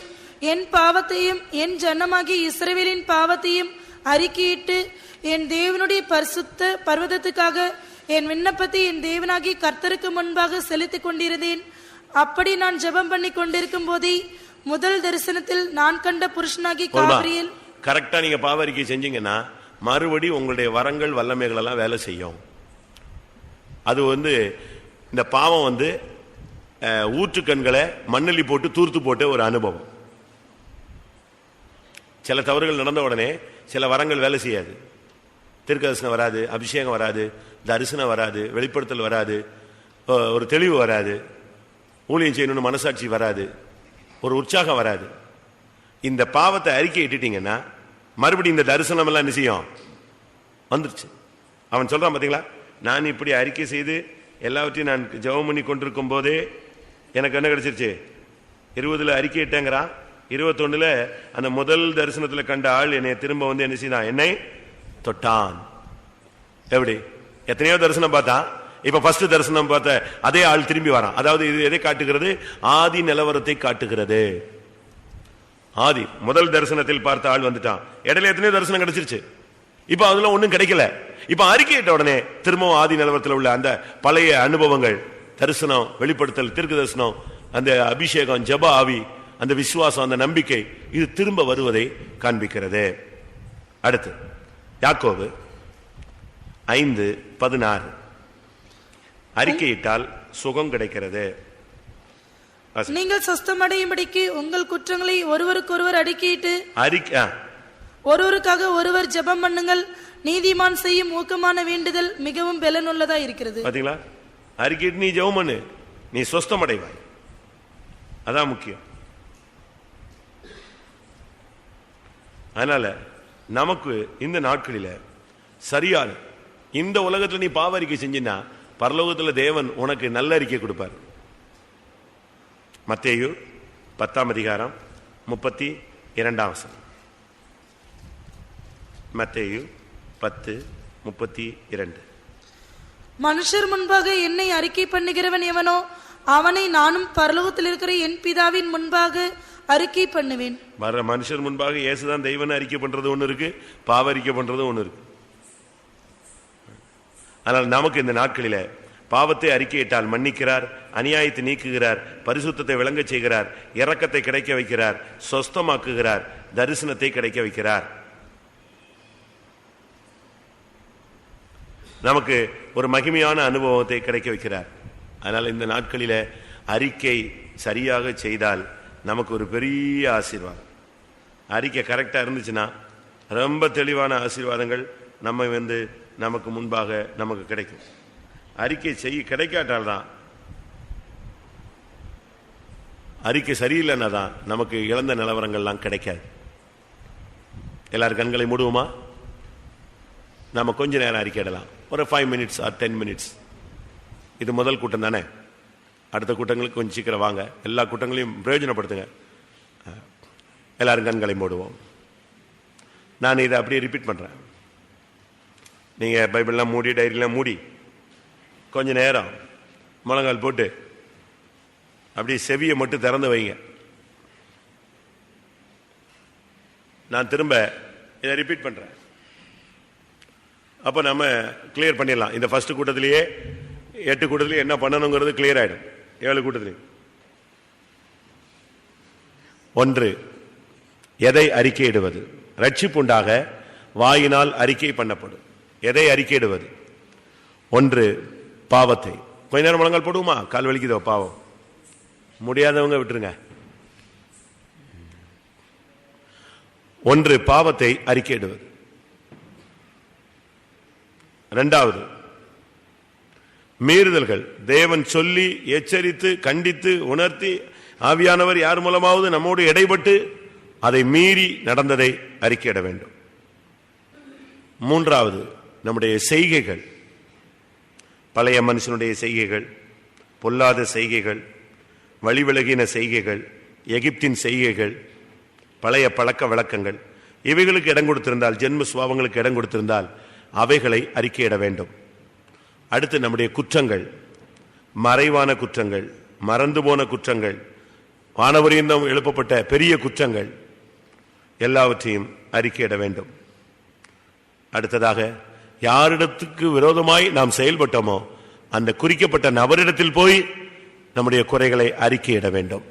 என் பாவத்தையும் என் ஜனமாகிய இஸ்ரவேலின் பாவத்தையும் அறிக்கையிட்டு என் தேவனுடைய பரிசுத்த பர்வதத்துக்காக என் விண்ணப்பத்தை என் தேவனாகி கர்த்தருக்கு முன்பாக செலுத்திக் கொண்டிருந்தேன். அப்படி நான் ஜெபம் பண்ணி கொண்டிருக்கும் போதே முதல் தரிசனத்தில் நான் கண்ட புருஷனாகி காபிரியேல். கரெக்டா நீங்க பாவ அறிக்கை செஞ்சீங்கன்னா மறுபடி உங்களுடைய வரங்கள் வல்லமைகள் எல்லாம் வேலை செய்யும். அது இந்த பாவம் ஊற்று கண்களை மண்ணலி போட்டு தூர்த்து போட்ட ஒரு அனுபவம். சில தவறுகள் நடந்த உடனே சில வரங்கள் வேலை செய்யாது. தீர்க்கதரிசனம் வராது, அபிஷேகம் வராது, தரிசனம் வராது, வெளிப்படுத்தல் வராது, ஒரு தெளிவு வராது, ஊழியம் செய்யணும்னு மனசாட்சி வராது, ஒரு உற்சாகம் வராது. இந்த பாவத்தை அறிக்கை இட்டுட்டீங்கன்னா மறுபடியும் இந்த தரிசனம் எல்லாம் என்ன செய்யும்? வந்துருச்சு. அவன் சொல்றான் பாத்தீங்களா, நான் இப்படி அறிக்கை செய்து எல்லாவற்றையும் நான் ஜெபம் பண்ணி கொண்டிருக்கும் போதே எனக்கு என்ன கிடைச்சிருச்சு? 20 அறிக்கை இட்டேங்கிறான். 21 அந்த முதல் தரிசனத்துல கண்ட ஆள் என்னை திரும்ப என்ன செய்தான்? என்னை தொட்டான். எப்படி? எத்தனையோ தரிசனம் பார்த்தா, இப்ப ஃபர்ஸ்ட் தரிசனம் பார்த்த அதே ஆள் திரும்பி வரான். அதாவது இது எதை காட்டுகிறது? ஆதி நிலவரத்தை காட்டுகிறது. ஆதி முதல் தரிசனத்தில் பார்த்த ஆள் வந்துட்டான். இடையில எத்தனையோ தரிசனம் கிடைச்சிருச்சு, இப்ப அதுல ஒண்ணும் கிடைக்கல. இப்ப அறிக்கையிட்ட உடனே திரும்பவும் ஆதி நிலவரத்தில் உள்ள அந்த பழைய அனுபவங்கள், தரிசனம், வெளிப்படுத்தல், தீர்க்க தரிசனம், அந்த அபிஷேகம், ஜப ஆவி, அந்த விசுவாசம், அந்த நம்பிக்கை, இது திரும்ப வருவதை காண்பிக்கிறது. அடுத்து யாக்கோபு 5:16 அறிக்கையிட்டால் சுகம் கிடைக்கிறது. நீங்கள் சொஸ்தமடையும்படிக்கு உங்கள் குற்றங்களை ஒருவருக்கொருவர் அறிக்கையிட்டு ஒருவருக்காக ஒருவர் ஜெபம் பண்ணுங்கள். நீதிமான் செய்யும் ஊக்கமான வேண்டுதல் மிகவும் பலனுள்ளதா இருக்கிறது. பாத்தீங்களா? அறிக்கையிட்டு நீ ஜெபம் பண்ணு, நீ சொஸ்தமடைவாய். அதான் முக்கியம். அதனால நமக்கு இந்த நாட்களில சரியான, இந்த உலகத்துல நீ பாவ அறிக்கை செஞ்சினா பரலோகத்துல தேவன் உனக்கு நல்ல அறிக்கை கொடுப்பார். மத்தேயு 10:32. மத்தேயு 10:32. மனுஷர் முன்பாக என்னை அறிக்கை பண்ணுகிறவன் எவனோ அவனை நானும் பரலோகத்தில் இருக்கிற என் பிதாவின் முன்பாக அறிக்கை பண்ணுவேன். மனுஷர் முன்பாக இயேசுதான் தெய்வனை அறிக்கை பண்றது ஒண்ணு இருக்கு, பாவ அறிக்கை பண்றது ஒண்ணு இருக்கு. ஆனால் நமக்கு இந்த நாட்களில பாவத்தை அறிக்கையிட்டால் மன்னிக்கிறார், அநியாயத்தை நீக்குகிறார், பரிசுத்தத்தை விளங்க செய்கிறார், இரக்கத்தை கிடைக்க வைக்கிறார், சொஸ்தமாக்குகிறார், தரிசனத்தை கிடைக்க வைக்கிறார். நமக்கு ஒரு மகிமையான அனுபவத்தை கிடைக்க வைக்கிறார். அதனால இந்த நாட்களில அறிக்கை சரியாக செய்தால் நமக்கு ஒரு பெரிய ஆசீர்வாதம். அறிக்கை கரெக்டா இருந்துச்சுன்னா ரொம்ப தெளிவான ஆசீர்வாதங்கள் நமக்கு முன்பாக நமக்கு கிடைக்கும். அறிக்கை கிடைக்காட்டால்தான், அறிக்கை சரியில்லைன்னா தான் நமக்கு இழந்த நிலவரங்கள்லாம் கிடைக்காது. எல்லாரும் கண்களை மூடுவோமா? நாம கொஞ்ச நேரம் அறிக்கையிடலாம், ஒரு 5 minutes or 10 minutes. இது முதல் கூட்டம் தானே, அடுத்த கூட்டங்களுக்கு கொஞ்சம் சீக்கிரம் வாங்க. எல்லா கூட்டங்களையும் பிரயோஜனப்படுத்துங்க. எல்லாரும் கண்களை மூடுவோம். நான் இதை அப்படியே ரிப்பீட் பண்றேன். நீங்க பைபிள்லாம் மூடி, டைரிலாம் மூடி, கொஞ்ச நேரம் முழங்கால் போட்டு அப்படி செவியை மட்டும் திறந்து வைங்க. நான் திரும்ப இதை ரிப்பீட் பண்றேன். அப்ப நம்ம கிளியர் பண்ணிடலாம். இந்த ஃபர்ஸ்ட் கூட்டத்திலேயே 8 கூட்டத்திலேயே என்ன பண்ணணுங்கிறது கிளியர் ஆயிடும். 7 கூட்டத்திலேயே 1. எதை அறிக்கையிடுவது? ரட்சிப்புண்டாக வாயினால் அறிக்கை பண்ணப்படும். எதை அறிக்கையிடுவது? 1. பாவத்தை. கொஞ்ச நேரம் முழங்கால் போடுவோமா? கால் வலிக்குதோ? பாவம் முடியாதவங்க விட்டுருங்க. 1. பாவத்தை அறிக்கையிடுவது. 2. மீறுதல்கள். தேவன் சொல்லி எச்சரித்து கண்டித்து உணர்த்தி ஆவியானவர் யார் மூலமாவது நம்மோடு இடைப்பட்டு அதை மீறி நடந்ததை அறிக்கையிட வேண்டும். 3. நம்முடைய செய்கைகள், பழைய மனுஷனுடைய செய்கைகள், பொல்லாத செய்கைகள், வழிவிலகின செய்கைகள், எகிப்தின் செய்கைகள், பழைய பழக்க வழக்கங்கள், இவைகளுக்கு இடம் கொடுத்திருந்தால், ஜென்ம சுபாவங்களுக்கு இடம் கொடுத்திருந்தால் அவைகளை அறிக்கையிட வேண்டும். அடுத்து நம்முடைய குற்றங்கள், மறைவான குற்றங்கள், மறந்து போன குற்றங்கள், வானவரியந்தம் எழுப்பப்பட்ட பெரிய குற்றங்கள் எல்லாவற்றையும் அறிக்கையிட வேண்டும். அடுத்ததாக யாரிடத்துக்கு விரோதமாய் நாம் செயல்பட்டோமோ அந்த குறிக்கப்பட்ட நபரிடத்தில் போய் நம்முடைய குறைகளை அறிக்கையிட வேண்டும்.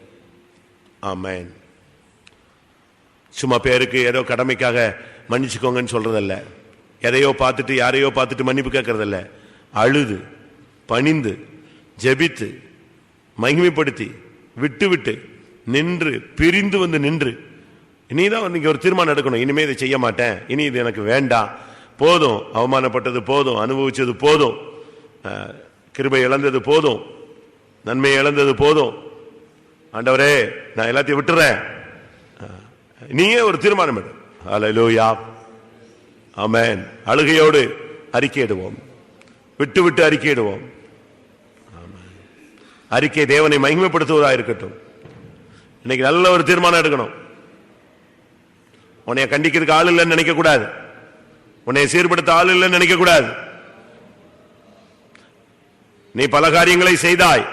ஆமென். சும்மா பேருக்கு ஏதோ கடமைக்காக மன்னிச்சுக்கோங்கன்னு சொல்றதல்ல, எதையோ பார்த்துட்டு யாரையோ பார்த்துட்டு மன்னிப்பு கேட்கறதல்ல. அழுது பணிந்து ஜெபித்து மகிமைப்படுத்தி விட்டு விட்டு நின்று பிரிந்து வந்து நின்று இனிதான் நீங்க ஒரு தீர்மானம் எடுக்கணும். இனிமே இதை செய்ய மாட்டேன், இனி இது எனக்கு வேண்டாம், போதும், அவமானப்பட்டது போதும், அனுபவிச்சது போதும், கிருபை இழந்தது போதும், நன்மை இழந்தது போதும், ஆண்டவரே நான் எல்லாத்தையும் விட்டுறேன். நீயே ஒரு தீர்மானம் எடு. ஹல்லேலூயா, ஆமென். அழுகையோடு அறிக்கையிடுவோம், விட்டு விட்டு அறிக்கையிடுவோம். அறிக்கை தேவனை மகிமைப்படுத்துவதா இருக்கட்டும். இன்னைக்கு நல்ல ஒரு தீர்மானம் எடுக்கணும். உன்னைய கண்டிக்கிறதுக்கு ஆள் இல்லைன்னு நினைக்க கூடாது, உன்னை சீர்படுத்த ஆள் இல்லைன்னு நினைக்க கூடாது. நீ பல காரியங்களை செய்தாய்.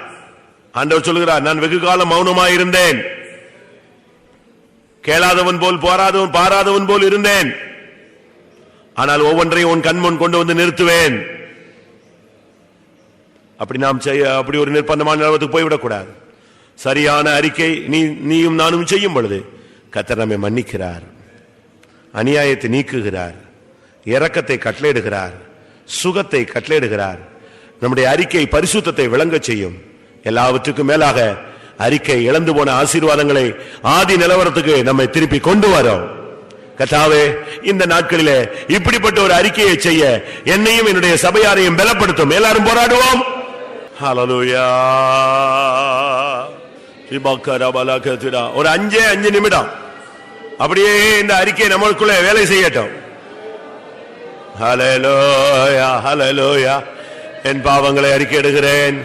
ஆண்டவர் சொல்லுகிறார், நான் வெகு காலம் மௌனமாய் இருந்தேன், கேளாதவன் போல் பாராதவன் போல் இருந்தேன், ஆனால் ஒவ்வொன்றையும் உன் கண்முன் கொண்டு வந்து நிறுத்துவேன். அப்படி நாம் அப்படி ஒரு நிர்பந்தமான நிலவரத்துக்கு போய்விடக்கூடாது. சரியான அறிக்கை நீயும் நானும் செய்யும் பொழுது கர்த்தர் நம்மை மன்னிக்கிறார், அநியாயத்தை நீக்குகிறார், இரக்கத்தை கட்டளையிடுகிறார், சுகத்தை கட்டளையிடுகிறார். நம்முடைய அறிக்கை பரிசுத்தத்தை விளங்க செய்யும். எல்லாவற்றுக்கும் மேலாக அறிக்கை இழந்து போன ஆசீர்வாதங்களை ஆதி நிலவரத்துக்கு நம்மை திருப்பி கொண்டு வரும். கர்த்தாவே, இந்த நாட்களிலே இப்படிப்பட்ட ஒரு அறிக்கையை செய்ய என்னையும் என்னுடைய சபையாரையும் பலப்படுத்தும். எல்லாரும் போராடுவோம். ஹல்லேலூயா. ஒரு 5 நிமிடம் அப்படியே இந்த அறிக்கை நம்மளுக்குள்ள வேலை செய்யட்டும். ஹல்லேலூயா, ஹல்லேலூயா. என் பாவங்களை அறிக்கையிடுகிறேன்,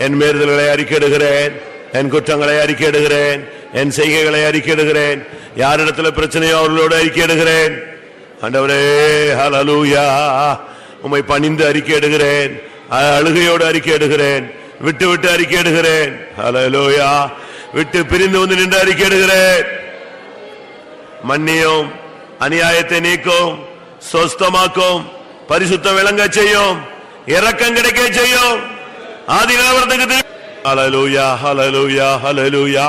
என் மீறுதல்களை அறிக்கையிடுகிறேன், என் குற்றங்களை அறிக்கையிடுகிறேன், என் செய்கைகளை அறிக்கையிடுகிறேன், யாரிடத்துல பிரச்சனையோ அவர்களோடு அறிக்கையிடுகிறேன். ஆண்டவரே, ஹல்லேலூயா, உம்மை பணிந்து அறிக்கையிடுகிறேன், அழுகையோடு அறிக்கையிடுகிறேன், விட்டு விட்டு அறிக்கையிடுகிறேன். ஹல்லேலூயா. விட்டு பிரிந்து வந்து நின்று அறிக்கையிடுகிறேன். மன்னியும், அநியாயத்தை நீக்கும், சொஸ்தமாக்கும், பரிசுத்தம் விளங்க செய்யும், இரக்கம் கிடைக்க செய்யும். ஆதி நிலவரத்துக்கு ஹல்லேலூயா, ஹல்லேலூயா, ஹல்லேலூயா.